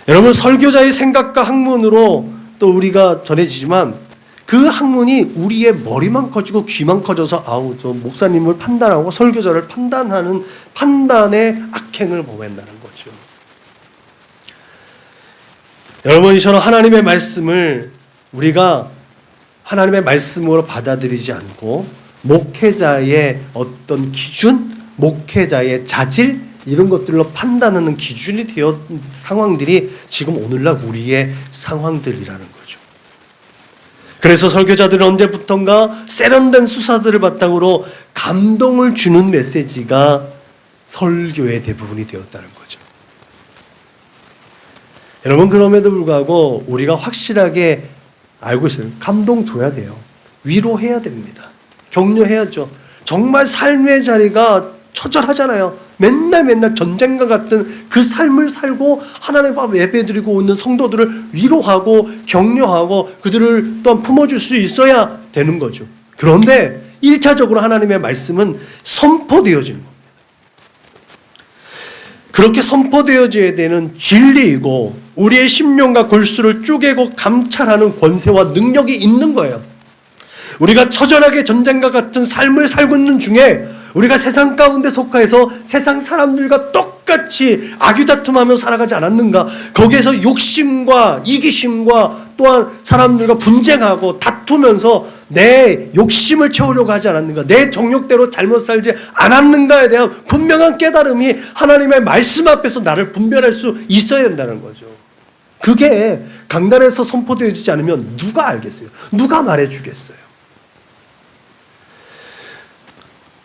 여러분, 설교자의 생각과 학문으로 또 우리가 전해지지만 그 학문이 우리의 머리만 커지고 귀만 커져서 저 목사님을 판단하고 설교자를 판단하는 판단의 악행을 범한다는 거죠. 여러분, 이처럼 하나님의 말씀을 우리가 하나님의 말씀으로 받아들이지 않고 목회자의 어떤 기준, 목회자의 자질 이런 것들로 판단하는 기준이 되어 상황들이 지금 오늘날 우리의 상황들이라는 거죠. 그래서 설교자들은 언제부턴가 세련된 수사들을 바탕으로 감동을 주는 메시지가 설교의 대부분이 되었다는 거죠. 여러분, 그럼에도 불구하고 우리가 확실하게 알고 있어요. 감동 줘야 돼요. 위로해야 됩니다. 격려해야죠. 정말 삶의 자리가 처절하잖아요. 맨날 전쟁과 같은 그 삶을 살고 하나님 앞에 예배드리고 있는 성도들을 위로하고 격려하고 그들을 또한 품어줄 수 있어야 되는 거죠. 그런데 1차적으로 하나님의 말씀은 선포되어지는 겁니다. 그렇게 선포되어져야 되는 진리이고 우리의 심령과 골수를 쪼개고 감찰하는 권세와 능력이 있는 거예요. 우리가 처절하게 전쟁과 같은 삶을 살고 있는 중에 우리가 세상 가운데 속하여서 세상 사람들과 똑같이 악유다툼하며 살아가지 않았는가? 거기에서 욕심과 이기심과 또한 사람들과 분쟁하고 다투면서 내 욕심을 채우려고 하지 않았는가? 내 정욕대로 잘못 살지 않았는가에 대한 분명한 깨달음이 하나님의 말씀 앞에서 나를 분별할 수 있어야 된다는 거죠. 그게 강단에서 선포되어지지 않으면 누가 알겠어요? 누가 말해주겠어요?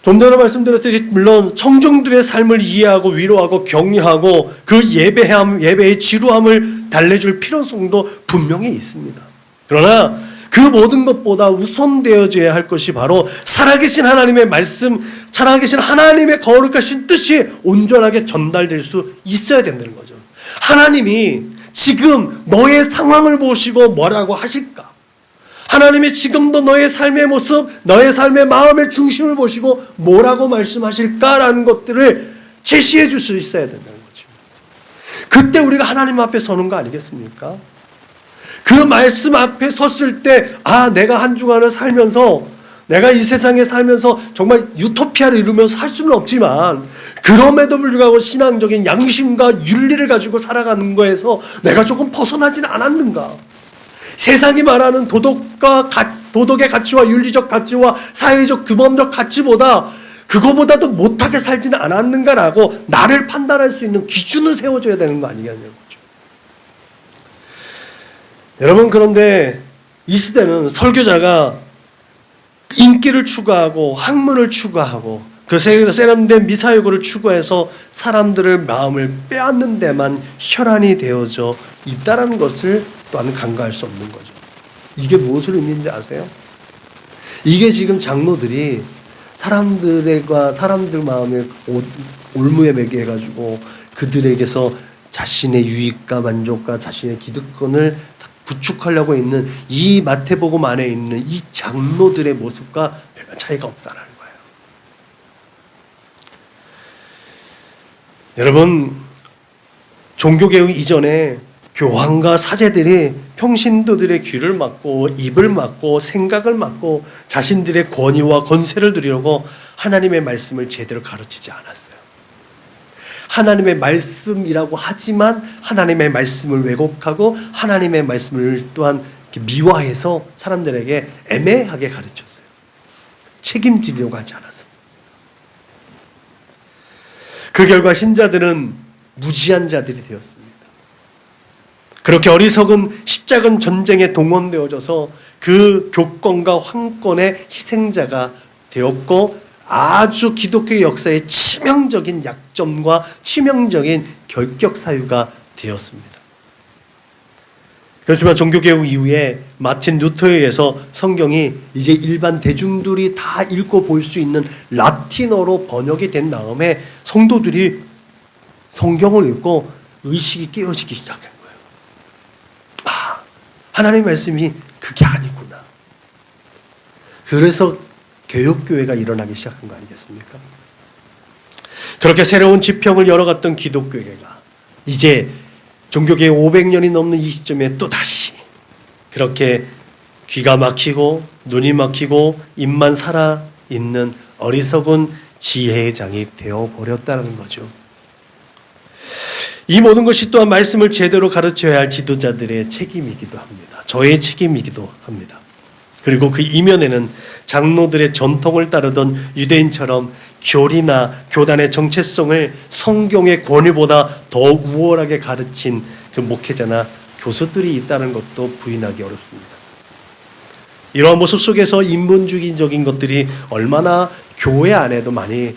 좀 전에 말씀드렸듯이 물론 청중들의 삶을 이해하고 위로하고 격려하고 그 예배의 지루함을 달래줄 필요성도 분명히 있습니다. 그러나 그 모든 것보다 우선되어져야 할 것이 바로 살아계신 하나님의 말씀, 살아계신 하나님의 거룩하신 뜻이 온전하게 전달될 수 있어야 된다는 거죠. 하나님이 지금 너의 상황을 보시고 뭐라고 하실까? 하나님이 지금도 너의 삶의 모습, 너의 삶의 마음의 중심을 보시고 뭐라고 말씀하실까라는 것들을 제시해 줄 수 있어야 된다는 거죠. 그때 우리가 하나님 앞에 서는 거 아니겠습니까? 그 말씀 앞에 섰을 때 내가 한 주간을 살면서 내가 이 세상에 살면서 정말 유토피아를 이루면서 살 수는 없지만 그럼에도 불구하고 신앙적인 양심과 윤리를 가지고 살아가는 거에서 내가 조금 벗어나지는 않았는가? 세상이 말하는 도덕의 가치와 윤리적 가치와 사회적 규범적 가치보다 그거보다도 못하게 살지는 않았는가라고 나를 판단할 수 있는 기준을 세워줘야 되는 거 아니냐는 거죠. 여러분, 그런데 이 시대는 설교자가 인기를 추구하고 학문을 추구하고 그 세련된 미사일구를 추구해서 사람들의 마음을 빼앗는 데만 혈안이 되어져 있다는 것을 또한 간과할 수 없는 거죠. 이게 무엇을 의미하는지 아세요? 이게 지금 장로들이 사람들 마음에 올무에 매게 해가지고 그들에게서 자신의 유익과 만족과 자신의 기득권을 부축하려고 있는 이 마태복음 안에 있는 이 장로들의 모습과 별반 차이가 없다는 거예요. 여러분, 종교개혁 이전에 교황과 사제들이 평신도들의 귀를 막고 입을 막고 생각을 막고 자신들의 권위와 권세를 누리려고 하나님의 말씀을 제대로 가르치지 않았어요. 하나님의 말씀이라고 하지만 하나님의 말씀을 왜곡하고 하나님의 말씀을 또한 미화해서 사람들에게 애매하게 가르쳤어요. 책임지려고 하지 않아서. 그 결과 신자들은 무지한 자들이 되었습니다. 그렇게 어리석은 십자군 전쟁에 동원되어져서 그 교권과 황권의 희생자가 되었고 아주 기독교 역사의 치명적인 약점과 치명적인 결격 사유가 되었습니다. 그렇지만 종교개혁 이후에 마틴 루터에 의해서 성경이 이제 일반 대중들이 다 읽고 볼 수 있는 라틴어로 번역이 된 다음에 성도들이 성경을 읽고 의식이 깨어지기 시작한 거예요. 아, 하나님의 말씀이 그게 아니구나. 그래서 개혁교회가 일어나기 시작한 거 아니겠습니까? 그렇게 새로운 지평을 열어갔던 기독교회가 이제 종교개혁 500년이 넘는 이 시점에 또다시 그렇게 귀가 막히고 눈이 막히고 입만 살아있는 어리석은 지혜의 장이 되어버렸다는 거죠. 이 모든 것이 또한 말씀을 제대로 가르쳐야 할 지도자들의 책임이기도 합니다. 저의 책임이기도 합니다. 그리고 그 이면에는 장로들의 전통을 따르던 유대인처럼 교리나 교단의 정체성을 성경의 권위보다 더 우월하게 가르친 그 목회자나 교수들이 있다는 것도 부인하기 어렵습니다. 이러한 모습 속에서 인본주의적인 것들이 얼마나 교회 안에도 많이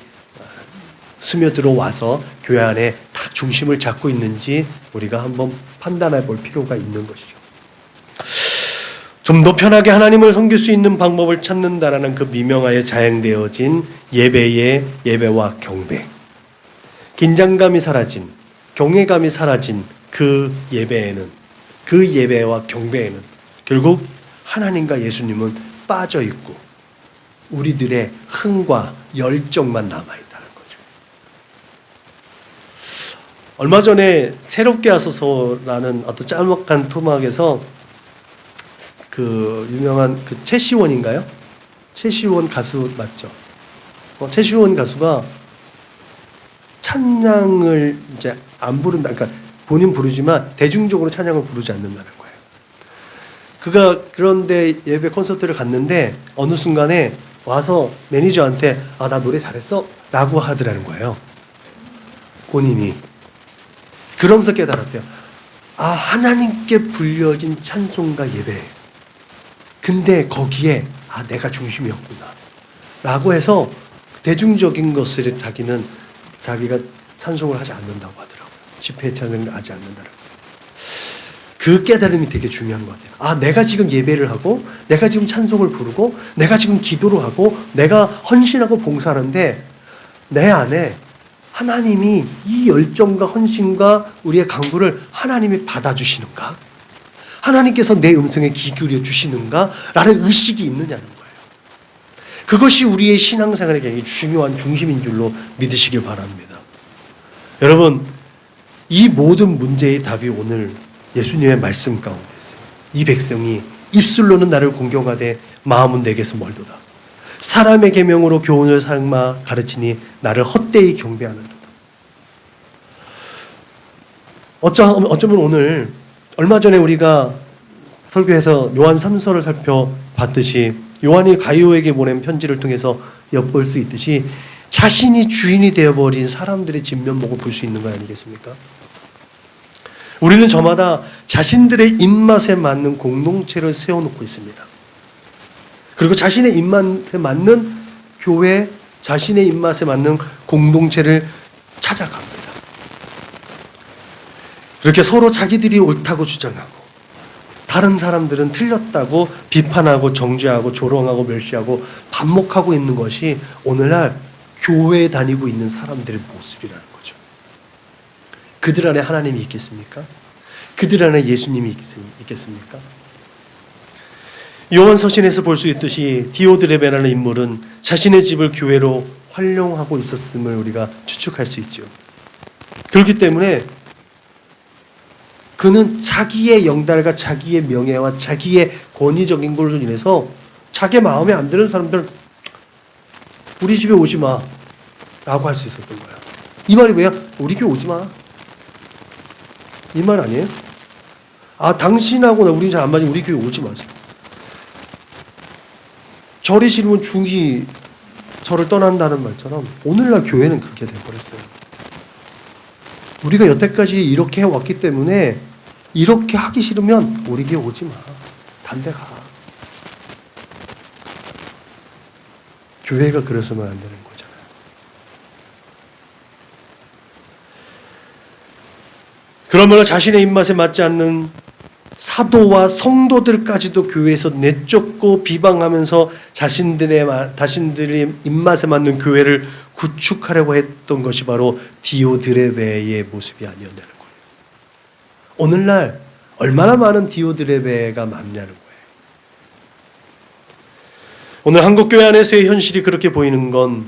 스며들어 와서 교회 안에 다 중심을 잡고 있는지 우리가 한번 판단해 볼 필요가 있는 것이죠. 좀 더 편하게 하나님을 섬길 수 있는 방법을 찾는다라는 그 미명하에 자행되어진 예배와 경배, 긴장감이 사라진, 경외감이 사라진 그 예배에는, 그 예배와 경배에는 결국 하나님과 예수님은 빠져 있고 우리들의 흥과 열정만 남아 있다는 거죠. 얼마 전에 새롭게 하소서라는 어떤 짤막한 토막에서 그 유명한 그 최시원인가요? 최시원 가수 맞죠? 최시원 가수가 찬양을 이제 안 부른다. 그러니까 본인 부르지만 대중적으로 찬양을 부르지 않는다는 거예요. 그가 그런데 예배 콘서트를 갔는데 어느 순간에 와서 매니저한테 아, 나 노래 잘했어? 라고 하더라는 거예요. 본인이. 그러면서 깨달았대요. 아, 하나님께 불려진 찬송가 예배. 근데 거기에 아, 내가 중심이었구나 라고 해서 대중적인 것을 자기가 찬송을 하지 않는다고 하더라고요. 집회 찬송을 하지 않는다고. 그 깨달음이 되게 중요한 것 같아요. 아, 내가 지금 예배를 하고 내가 지금 찬송을 부르고 내가 지금 기도를 하고 내가 헌신하고 봉사하는데 내 안에 하나님이 이 열정과 헌신과 우리의 강구를 하나님이 받아주시는가? 하나님께서 내 음성에 귀 기울여 주시는가? 라는 의식이 있느냐는 거예요. 그것이 우리의 신앙생활에 굉장히 중요한 중심인 줄로 믿으시길 바랍니다. 여러분, 이 모든 문제의 답이 오늘 예수님의 말씀 가운데 있어요. 이 백성이 입술로는 나를 공경하되 마음은 내게서 멀도다. 사람의 계명으로 교훈을 삼아 가르치니 나를 헛되이 경배하는도다. 어쩌면 오늘 얼마 전에 우리가 설교에서 요한 3서를 살펴봤듯이 요한이 가이오에게 보낸 편지를 통해서 엿볼 수 있듯이 자신이 주인이 되어버린 사람들의 진면목을 볼 수 있는 거 아니겠습니까? 우리는 저마다 자신들의 입맛에 맞는 공동체를 세워놓고 있습니다. 그리고 자신의 입맛에 맞는 교회, 자신의 입맛에 맞는 공동체를 찾아갑니다. 그렇게 서로 자기들이 옳다고 주장하고 다른 사람들은 틀렸다고 비판하고 정죄하고 조롱하고 멸시하고 반목하고 있는 것이 오늘날 교회에 다니고 있는 사람들의 모습이라는 거죠. 그들 안에 하나님이 있겠습니까? 그들 안에 예수님이 있겠습니까? 요한서신에서 볼 수 있듯이 디오드레베라는 인물은 자신의 집을 교회로 활용하고 있었음을 우리가 추측할 수 있죠. 그렇기 때문에 그는 자기의 영달과 자기의 명예와 자기의 권위적인 걸로 인해서 자기 마음에 안 드는 사람들 우리 집에 오지 마 라고 할 수 있었던 거야. 이 말이 뭐야? 우리 교회 오지 마, 이 말 아니에요? 아, 당신하고 나 우리 잘 안 맞으면 우리 교회 오지 마세요. 절이 싫으면 중이 절을 떠난다는 말처럼 오늘날 교회는 그렇게 돼버렸어요. 우리가 여태까지 이렇게 해왔기 때문에 이렇게 하기 싫으면 우리 교회 오지 마, 딴 데 가. 교회가 그래서만 안 되는 거잖아요. 그러므로 자신의 입맛에 맞지 않는 사도와 성도들까지도 교회에서 내쫓고 비방하면서 자신들의 입맛에 맞는 교회를 구축하려고 했던 것이 바로 디오드레베의 모습이 아니었냐는 거예요. 오늘날 얼마나 많은 디오드레베가 많냐는 거예요. 오늘 한국교회 안에서의 현실이 그렇게 보이는 건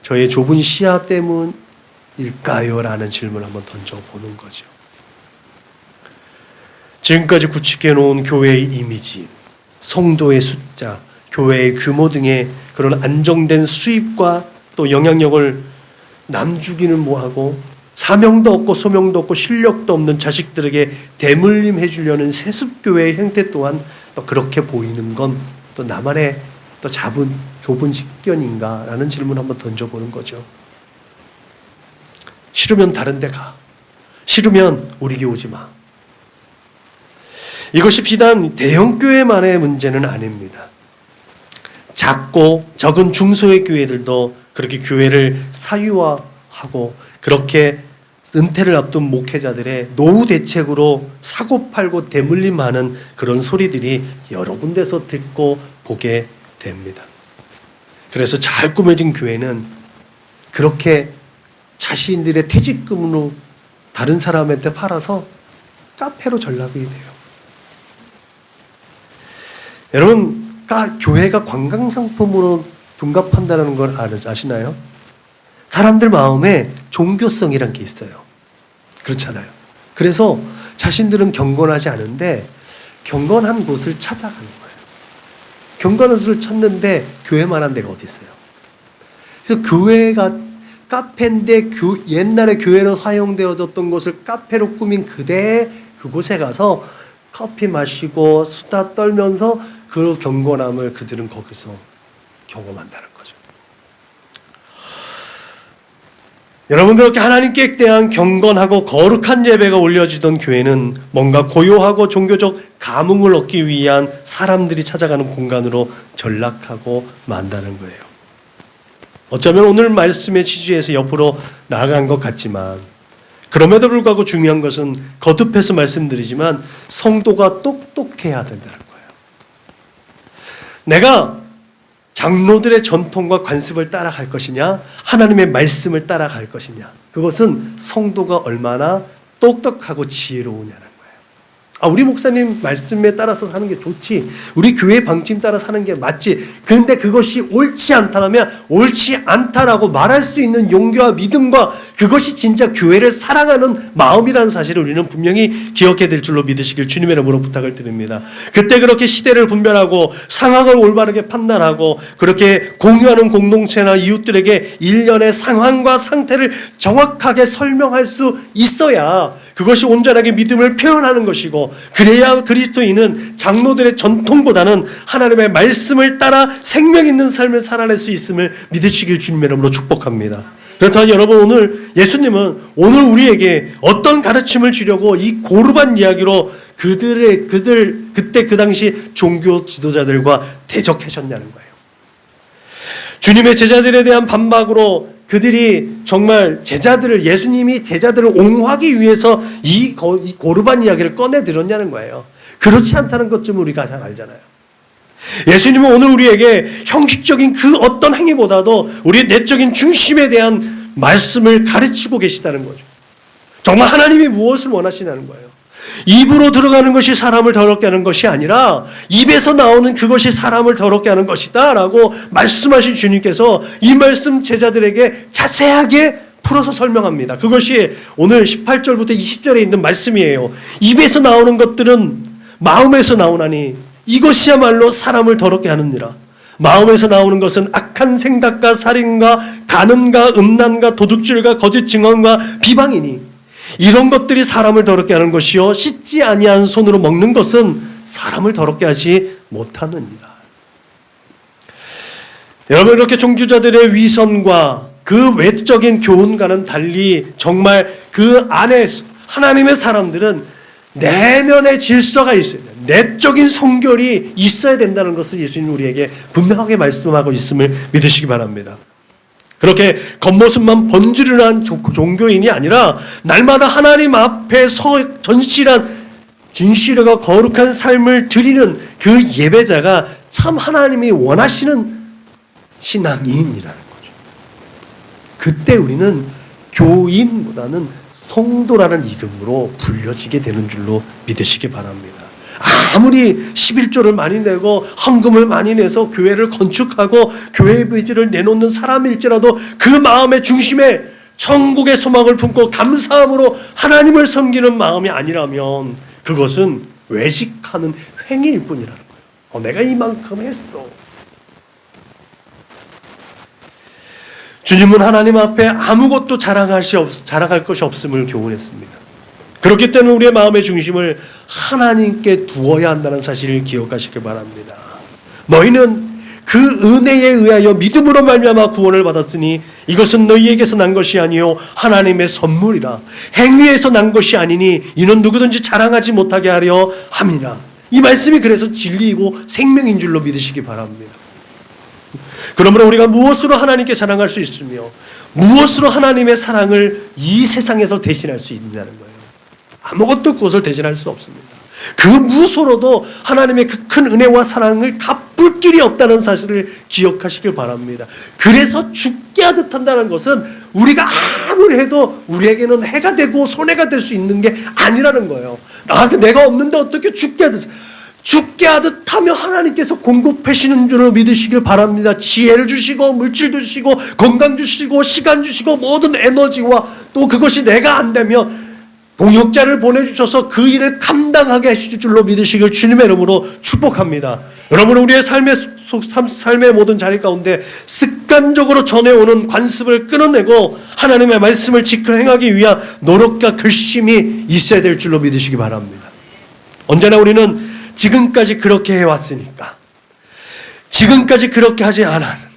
저의 좁은 시야 때문일까요? 라는 질문을 한번 던져보는 거죠. 지금까지 구축해 놓은 교회의 이미지, 성도의 숫자, 교회의 규모 등의 그런 안정된 수입과 또 영향력을 남주기는 뭐하고 사명도 없고 소명도 없고 실력도 없는 자식들에게 대물림해 주려는 세습교회의 행태 또한 또 그렇게 보이는 건 또 나만의 또 좁은 식견인가라는 질문을 한번 던져보는 거죠. 싫으면 다른 데 가. 싫으면 우리 교회 오지 마. 이것이 비단 대형교회만의 문제는 아닙니다. 작고 적은 중소의 교회들도 그렇게 교회를 사유화하고 그렇게 은퇴를 앞둔 목회자들의 노후 대책으로 사고팔고 대물림하는 그런 소리들이 여러 군데서 듣고 보게 됩니다. 그래서 잘 꾸며진 교회는 그렇게 자신들의 퇴직금으로 다른 사람한테 팔아서 카페로 전락이 돼요. 여러분, 교회가 관광상품으로 둔갑한다는 걸 아시나요? 사람들 마음에 종교성이란 게 있어요. 그렇잖아요. 그래서 자신들은 경건하지 않은데 경건한 곳을 찾아가는 거예요. 경건한 곳을 찾는데 교회만한 데가 어디 있어요? 그래서 교회가 카페인데 옛날에 교회로 사용되어졌던 곳을 카페로 꾸민 그곳에 가서 커피 마시고 수다 떨면서 그 경건함을 그들은 거기서 경험한다는 거죠. 여러분, 그렇게 하나님께 대한 경건하고 거룩한 예배가 올려지던 교회는 뭔가 고요하고 종교적 감흥을 얻기 위한 사람들이 찾아가는 공간으로 전락하고 만다는 거예요. 어쩌면 오늘 말씀의 취지에서 옆으로 나아간 것 같지만 그럼에도 불구하고 중요한 것은 거듭해서 말씀드리지만 성도가 똑똑해야 된다는 거예요. 내가 장로들의 전통과 관습을 따라갈 것이냐, 하나님의 말씀을 따라갈 것이냐, 그것은 성도가 얼마나 똑똑하고 지혜로우냐는 거예요. 우리 목사님 말씀에 따라서 사는 게 좋지, 우리 교회 방침 따라 사는 게 맞지, 그런데 그것이 옳지 않다면 옳지 않다라고 말할 수 있는 용기와 믿음과 그것이 진짜 교회를 사랑하는 마음이라는 사실을 우리는 분명히 기억해야 될 줄로 믿으시길 주님의 이름으로 부탁을 드립니다. 그때 그렇게 시대를 분별하고 상황을 올바르게 판단하고 그렇게 공유하는 공동체나 이웃들에게 일련의 상황과 상태를 정확하게 설명할 수 있어야 그것이 온전하게 믿음을 표현하는 것이고, 그래야 그리스도인은 장로들의 전통보다는 하나님의 말씀을 따라 생명 있는 삶을 살아낼 수 있음을 믿으시길 주님의 이름으로 축복합니다. 그렇다면 여러분, 오늘 예수님은 오늘 우리에게 어떤 가르침을 주려고 이 고르반 이야기로 그때 그 당시 종교 지도자들과 대적하셨냐는 거예요. 주님의 제자들에 대한 반박으로 그들이 정말 예수님이 제자들을 옹호하기 위해서 이 고르반 이야기를 꺼내들었냐는 거예요. 그렇지 않다는 것쯤 우리가 잘 알잖아요. 예수님은 오늘 우리에게 형식적인 그 어떤 행위보다도 우리의 내적인 중심에 대한 말씀을 가르치고 계시다는 거죠. 정말 하나님이 무엇을 원하시냐는 거예요. 입으로 들어가는 것이 사람을 더럽게 하는 것이 아니라 입에서 나오는 그것이 사람을 더럽게 하는 것이다 라고 말씀하신 주님께서 이 말씀 제자들에게 자세하게 풀어서 설명합니다. 그것이 오늘 18절부터 20절에 있는 말씀이에요. 입에서 나오는 것들은 마음에서 나오나니 이것이야말로 사람을 더럽게 하느니라. 마음에서 나오는 것은 악한 생각과 살인과 간음과 음란과 도둑질과 거짓 증언과 비방이니 이런 것들이 사람을 더럽게 하는 것이요 씻지 아니한 손으로 먹는 것은 사람을 더럽게 하지 못하느니라. 여러분, 이렇게 종교자들의 위선과 그 외적인 교훈과는 달리 정말 그 안에 하나님의 사람들은 내면의 질서가 있어야 돼요. 내적인 성결이 있어야 된다는 것을 예수님 우리에게 분명하게 말씀하고 있음을 믿으시기 바랍니다. 그렇게 겉모습만 번지르는 종교인이 아니라 날마다 하나님 앞에 서 전실한 진실과 거룩한 삶을 드리는 그 예배자가 참 하나님이 원하시는 신앙인이라는 거죠. 그때 우리는 교인보다는 성도라는 이름으로 불려지게 되는 줄로 믿으시기 바랍니다. 아무리 11조를 많이 내고 헌금을 많이 내서 교회를 건축하고 교회의 의지를 내놓는 사람일지라도 그 마음의 중심에 천국의 소망을 품고 감사함으로 하나님을 섬기는 마음이 아니라면 그것은 외식하는 행위일 뿐이라는 거예요. 내가 이만큼 했어. 주님은 하나님 앞에 아무것도 자랑할 것이 없음을 교훈했습니다. 그렇기 때문에 우리의 마음의 중심을 하나님께 두어야 한다는 사실을 기억하시길 바랍니다. 너희는 그 은혜에 의하여 믿음으로 말미암아 구원을 받았으니 이것은 너희에게서 난 것이 아니요 하나님의 선물이라. 행위에서 난 것이 아니니 이는 누구든지 자랑하지 못하게 하려 함이라. 이 말씀이 그래서 진리이고 생명인 줄로 믿으시기 바랍니다. 그러므로 우리가 무엇으로 하나님께 자랑할 수 있으며 무엇으로 하나님의 사랑을 이 세상에서 대신할 수 있느냐는 거예요. 아무것도 그것을 대신할 수 없습니다. 그 무엇으로도 하나님의 그 큰 은혜와 사랑을 갚을 길이 없다는 사실을 기억하시길 바랍니다. 그래서 죽게 하듯 한다는 것은 우리가 아무리 해도 우리에게는 해가 되고 손해가 될 수 있는 게 아니라는 거예요. 내가 없는데 어떻게 죽게 하듯 하며 하나님께서 공급하시는 줄로 믿으시길 바랍니다. 지혜를 주시고 물질 주시고 건강 주시고 시간 주시고 모든 에너지와 또 그것이 내가 안 되면 동역자를 보내주셔서 그 일을 감당하게 하실 줄로 믿으시길 주님의 이름으로 축복합니다. 여러분, 우리의 삶의 모든 자리 가운데 습관적으로 전해오는 관습을 끊어내고 하나님의 말씀을 지켜 행하기 위한 노력과 결심이 있어야 될 줄로 믿으시기 바랍니다. 언제나 우리는 지금까지 그렇게 해왔으니까 지금까지 그렇게 하지 않았는데요.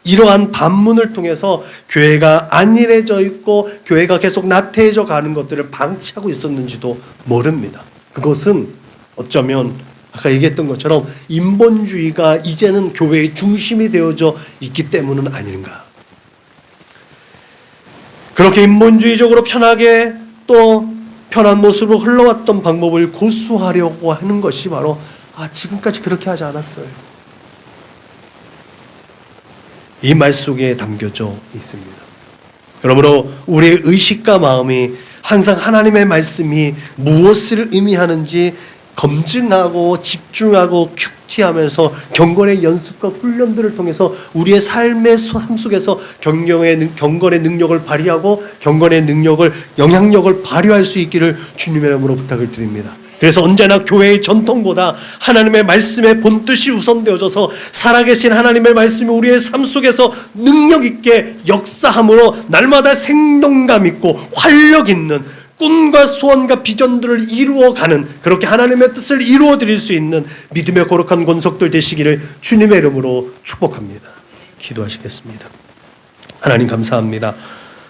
이러한 반문을 통해서 교회가 안일해져 있고 교회가 계속 나태해져 가는 것들을 방치하고 있었는지도 모릅니다. 그것은 어쩌면 아까 얘기했던 것처럼 인본주의가 이제는 교회의 중심이 되어져 있기 때문은 아닌가. 그렇게 인본주의적으로 편하게 또 편한 모습으로 흘러왔던 방법을 고수하려고 하는 것이 바로 지금까지 그렇게 하지 않았어요. 이 말 속에 담겨져 있습니다. 그러므로 우리의 의식과 마음이 항상 하나님의 말씀이 무엇을 의미하는지 검증하고 집중하고 큐티하면서 경건의 연습과 훈련들을 통해서 우리의 삶의 삶 속에서 경건의 능력을 발휘하고 경건의 능력을 영향력을 발휘할 수 있기를 주님의 이름으로 부탁을 드립니다. 그래서 언제나 교회의 전통보다 하나님의 말씀의 본뜻이 우선되어져서 살아계신 하나님의 말씀이 우리의 삶 속에서 능력 있게 역사함으로 날마다 생동감 있고 활력 있는 꿈과 소원과 비전들을 이루어가는 그렇게 하나님의 뜻을 이루어드릴 수 있는 믿음의 거룩한 권속들 되시기를 주님의 이름으로 축복합니다. 기도하시겠습니다. 하나님 감사합니다.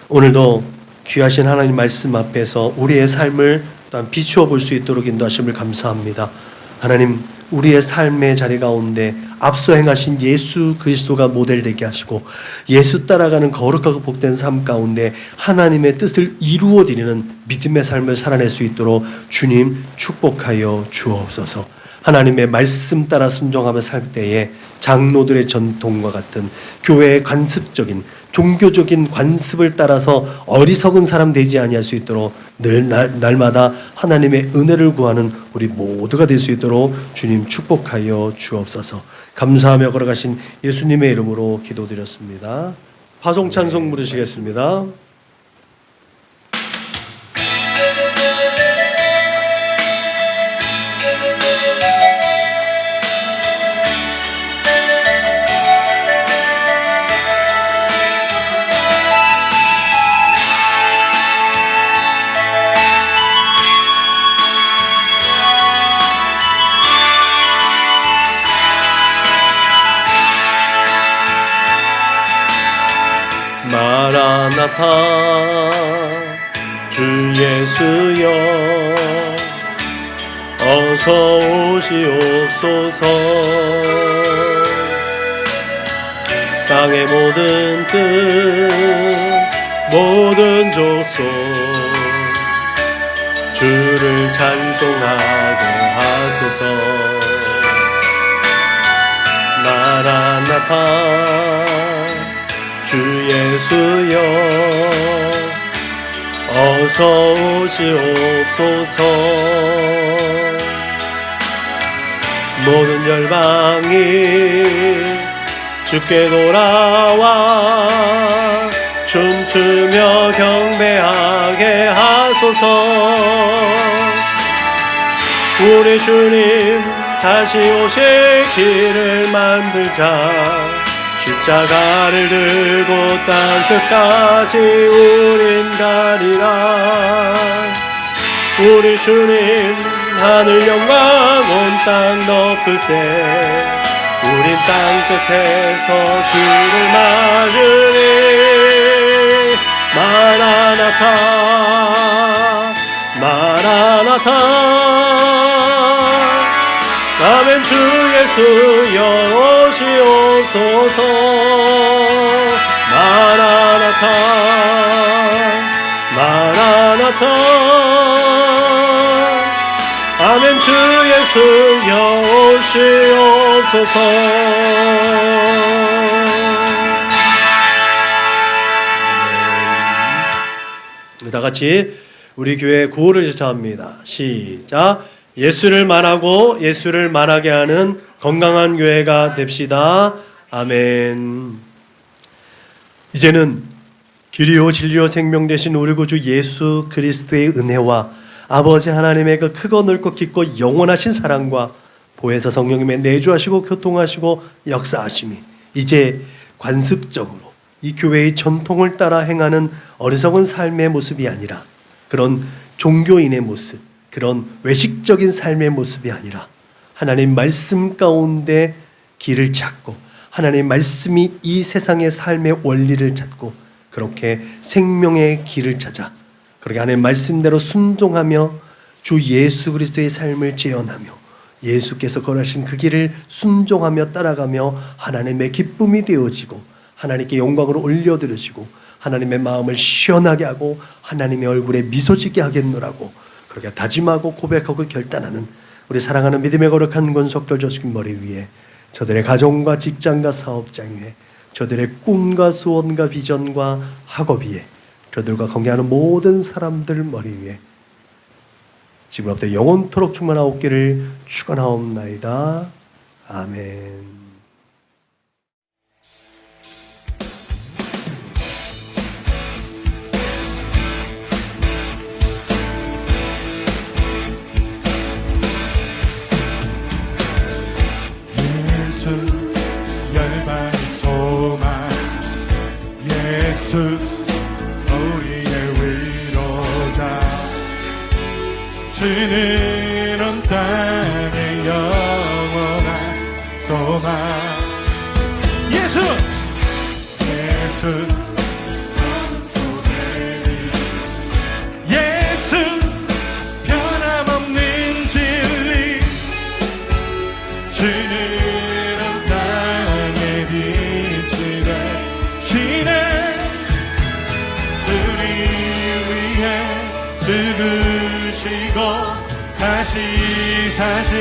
오늘도 귀하신 하나님 말씀 앞에서 우리의 삶을 또한 비추어 볼 수 있도록 인도하심을 감사합니다. 하나님, 우리의 삶의 자리 가운데 앞서 행하신 예수 그리스도가 모델되게 하시고 예수 따라가는 거룩하고 복된 삶 가운데 하나님의 뜻을 이루어드리는 믿음의 삶을 살아낼 수 있도록 주님 축복하여 주옵소서. 하나님의 말씀 따라 순종하며 살 때에 장로들의 전통과 같은 교회의 관습적인 종교적인 관습을 따라서 어리석은 사람 되지 아니할 수 있도록 늘 날마다 하나님의 은혜를 구하는 우리 모두가 될 수 있도록 주님 축복하여 주옵소서. 감사하며 걸어가신 예수님의 이름으로 기도드렸습니다. 파송 찬송 부르시겠습니다. 마라나타 주 예수여 어서 오시옵소서. 땅의 모든 끝 모든 족속 주를 찬송하게 하소서. 마라나타 주 예수여 어서 오시옵소서. 모든 열방이 주께 돌아와 춤추며 경배하게 하소서. 우리 주님 다시 오실 길을 만들자. 십자가를 들고 땅 끝까지 우린 가리라. 우리 주님 하늘 영광 온 땅 덮을 때 우린 땅 끝에서 주를 맞으리. 마라나타 마라나타 아멘. 주 예수여 오시옵소서. 마라나타 마라나타 아멘. 주 예수여 오시옵소서. 다 같이 우리 교회 구호를 제차합니다. 시작. 예수를 말하고 예수를 말하게 하는 건강한 교회가 됩시다. 아멘. 이제는 길이요 진리요 생명 되신 우리 구주 예수 그리스도의 은혜와 아버지 하나님의 그 크고 넓고 깊고 영원하신 사랑과 보혜사 성령님의 내주하시고 교통하시고 역사하심이 이제 관습적으로 이 교회의 전통을 따라 행하는 어리석은 삶의 모습이 아니라, 그런 종교인의 모습, 그런 외식적인 삶의 모습이 아니라 하나님 말씀 가운데 길을 찾고 하나님 말씀이 이 세상의 삶의 원리를 찾고 그렇게 생명의 길을 찾아 그렇게 하나님 말씀대로 순종하며 주 예수 그리스도의 삶을 재현하며 예수께서 걸으신 그 길을 순종하며 따라가며 하나님의 기쁨이 되어지고 하나님께 영광을 올려드리시고 하나님의 마음을 시원하게 하고 하나님의 얼굴에 미소 짓게 하겠노라고 그렇게 다짐하고 고백하고 결단하는 우리 사랑하는 믿음의 거룩한 권속들 저수긴 머리 위에, 저들의 가정과 직장과 사업장 위에, 저들의 꿈과 소원과 비전과 학업 위에, 저들과 관계하는 모든 사람들 머리 위에 지금부터 영원토록 충만하옵기를 축원하옵나이다. 아멘. 열방의 소망 예수 우리의 위로자, 주는 온 땅의 영원한 소망 예수 예수 변함없는 진리, 주는 죽으시고 다시 사신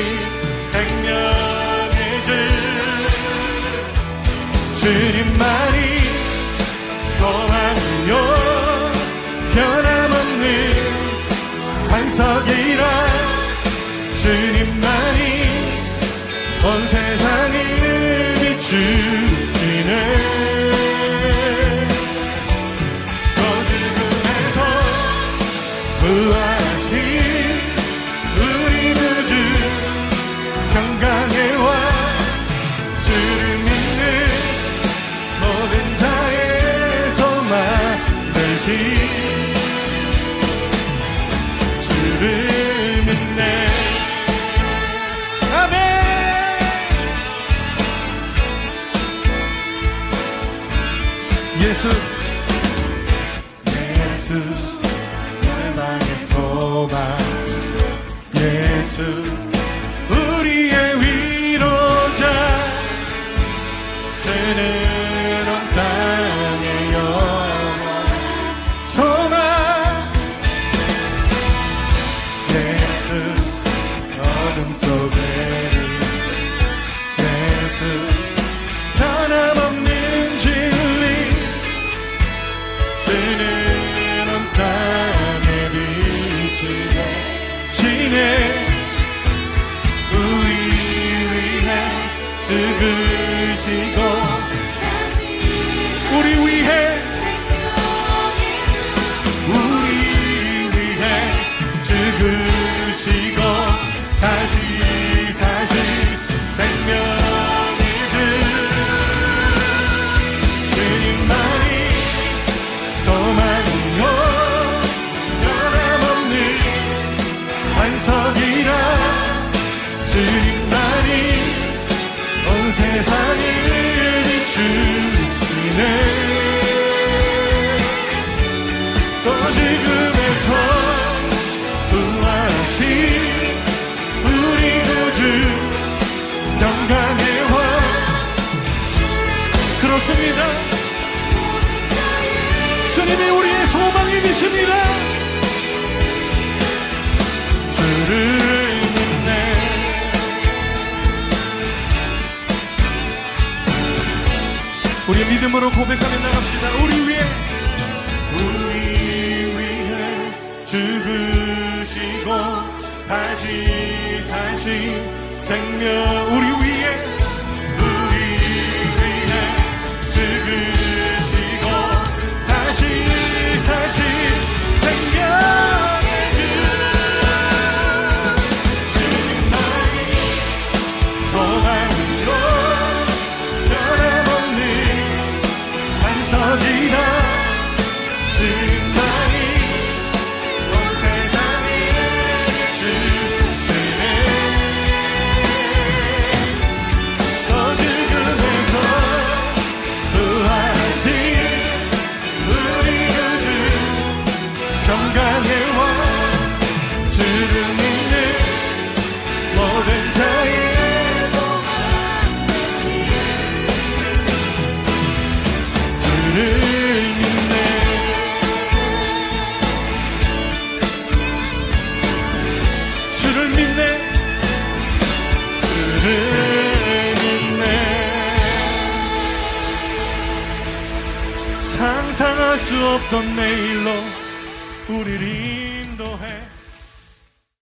생명의 주, 주님만이 소망이요 변함없는 반석이라, 주님만이 온 세상을 비추시네. 구하신 우리 구주 평강의 왕, 주를 믿는 모든 자의 소망 되신 주를 믿네. 아멘. 예수 열방의 소망 예수 우리의 위로자 새로운 땅의 영원 소망 예수 어둠 속에 예수 변함없는 진리 새로운 땅의 빛이 되시네 우리 위해 죽으시고 우리 위해 죽으시고 다시 사신 생명의 주 주님만이 소망이요 변함없는 반석이라 주님만이 온 세상을 비추시네 또 지금에서 부활하신 우리 구주 영광의 왕 그렇습니다 주님이 우리의 소망이 되십니다 주를 믿네 우리 믿음으로 고백하며 나갑시다 우리 위해 죽으시고 다시 사신 생명 우리 위해 죽으시고 다시 사신 생명의 주 주님만이 소망으로 변함없는 반석이라 주님만이 온 세상을 주시네 또 죽음에서 부활하신 우리 구주 평강의 왕 주를 믿는 모든 자의 소망 되시네 주를 믿네 주를 믿네 주를 믿네 상상할 수 없던 내일로 우리를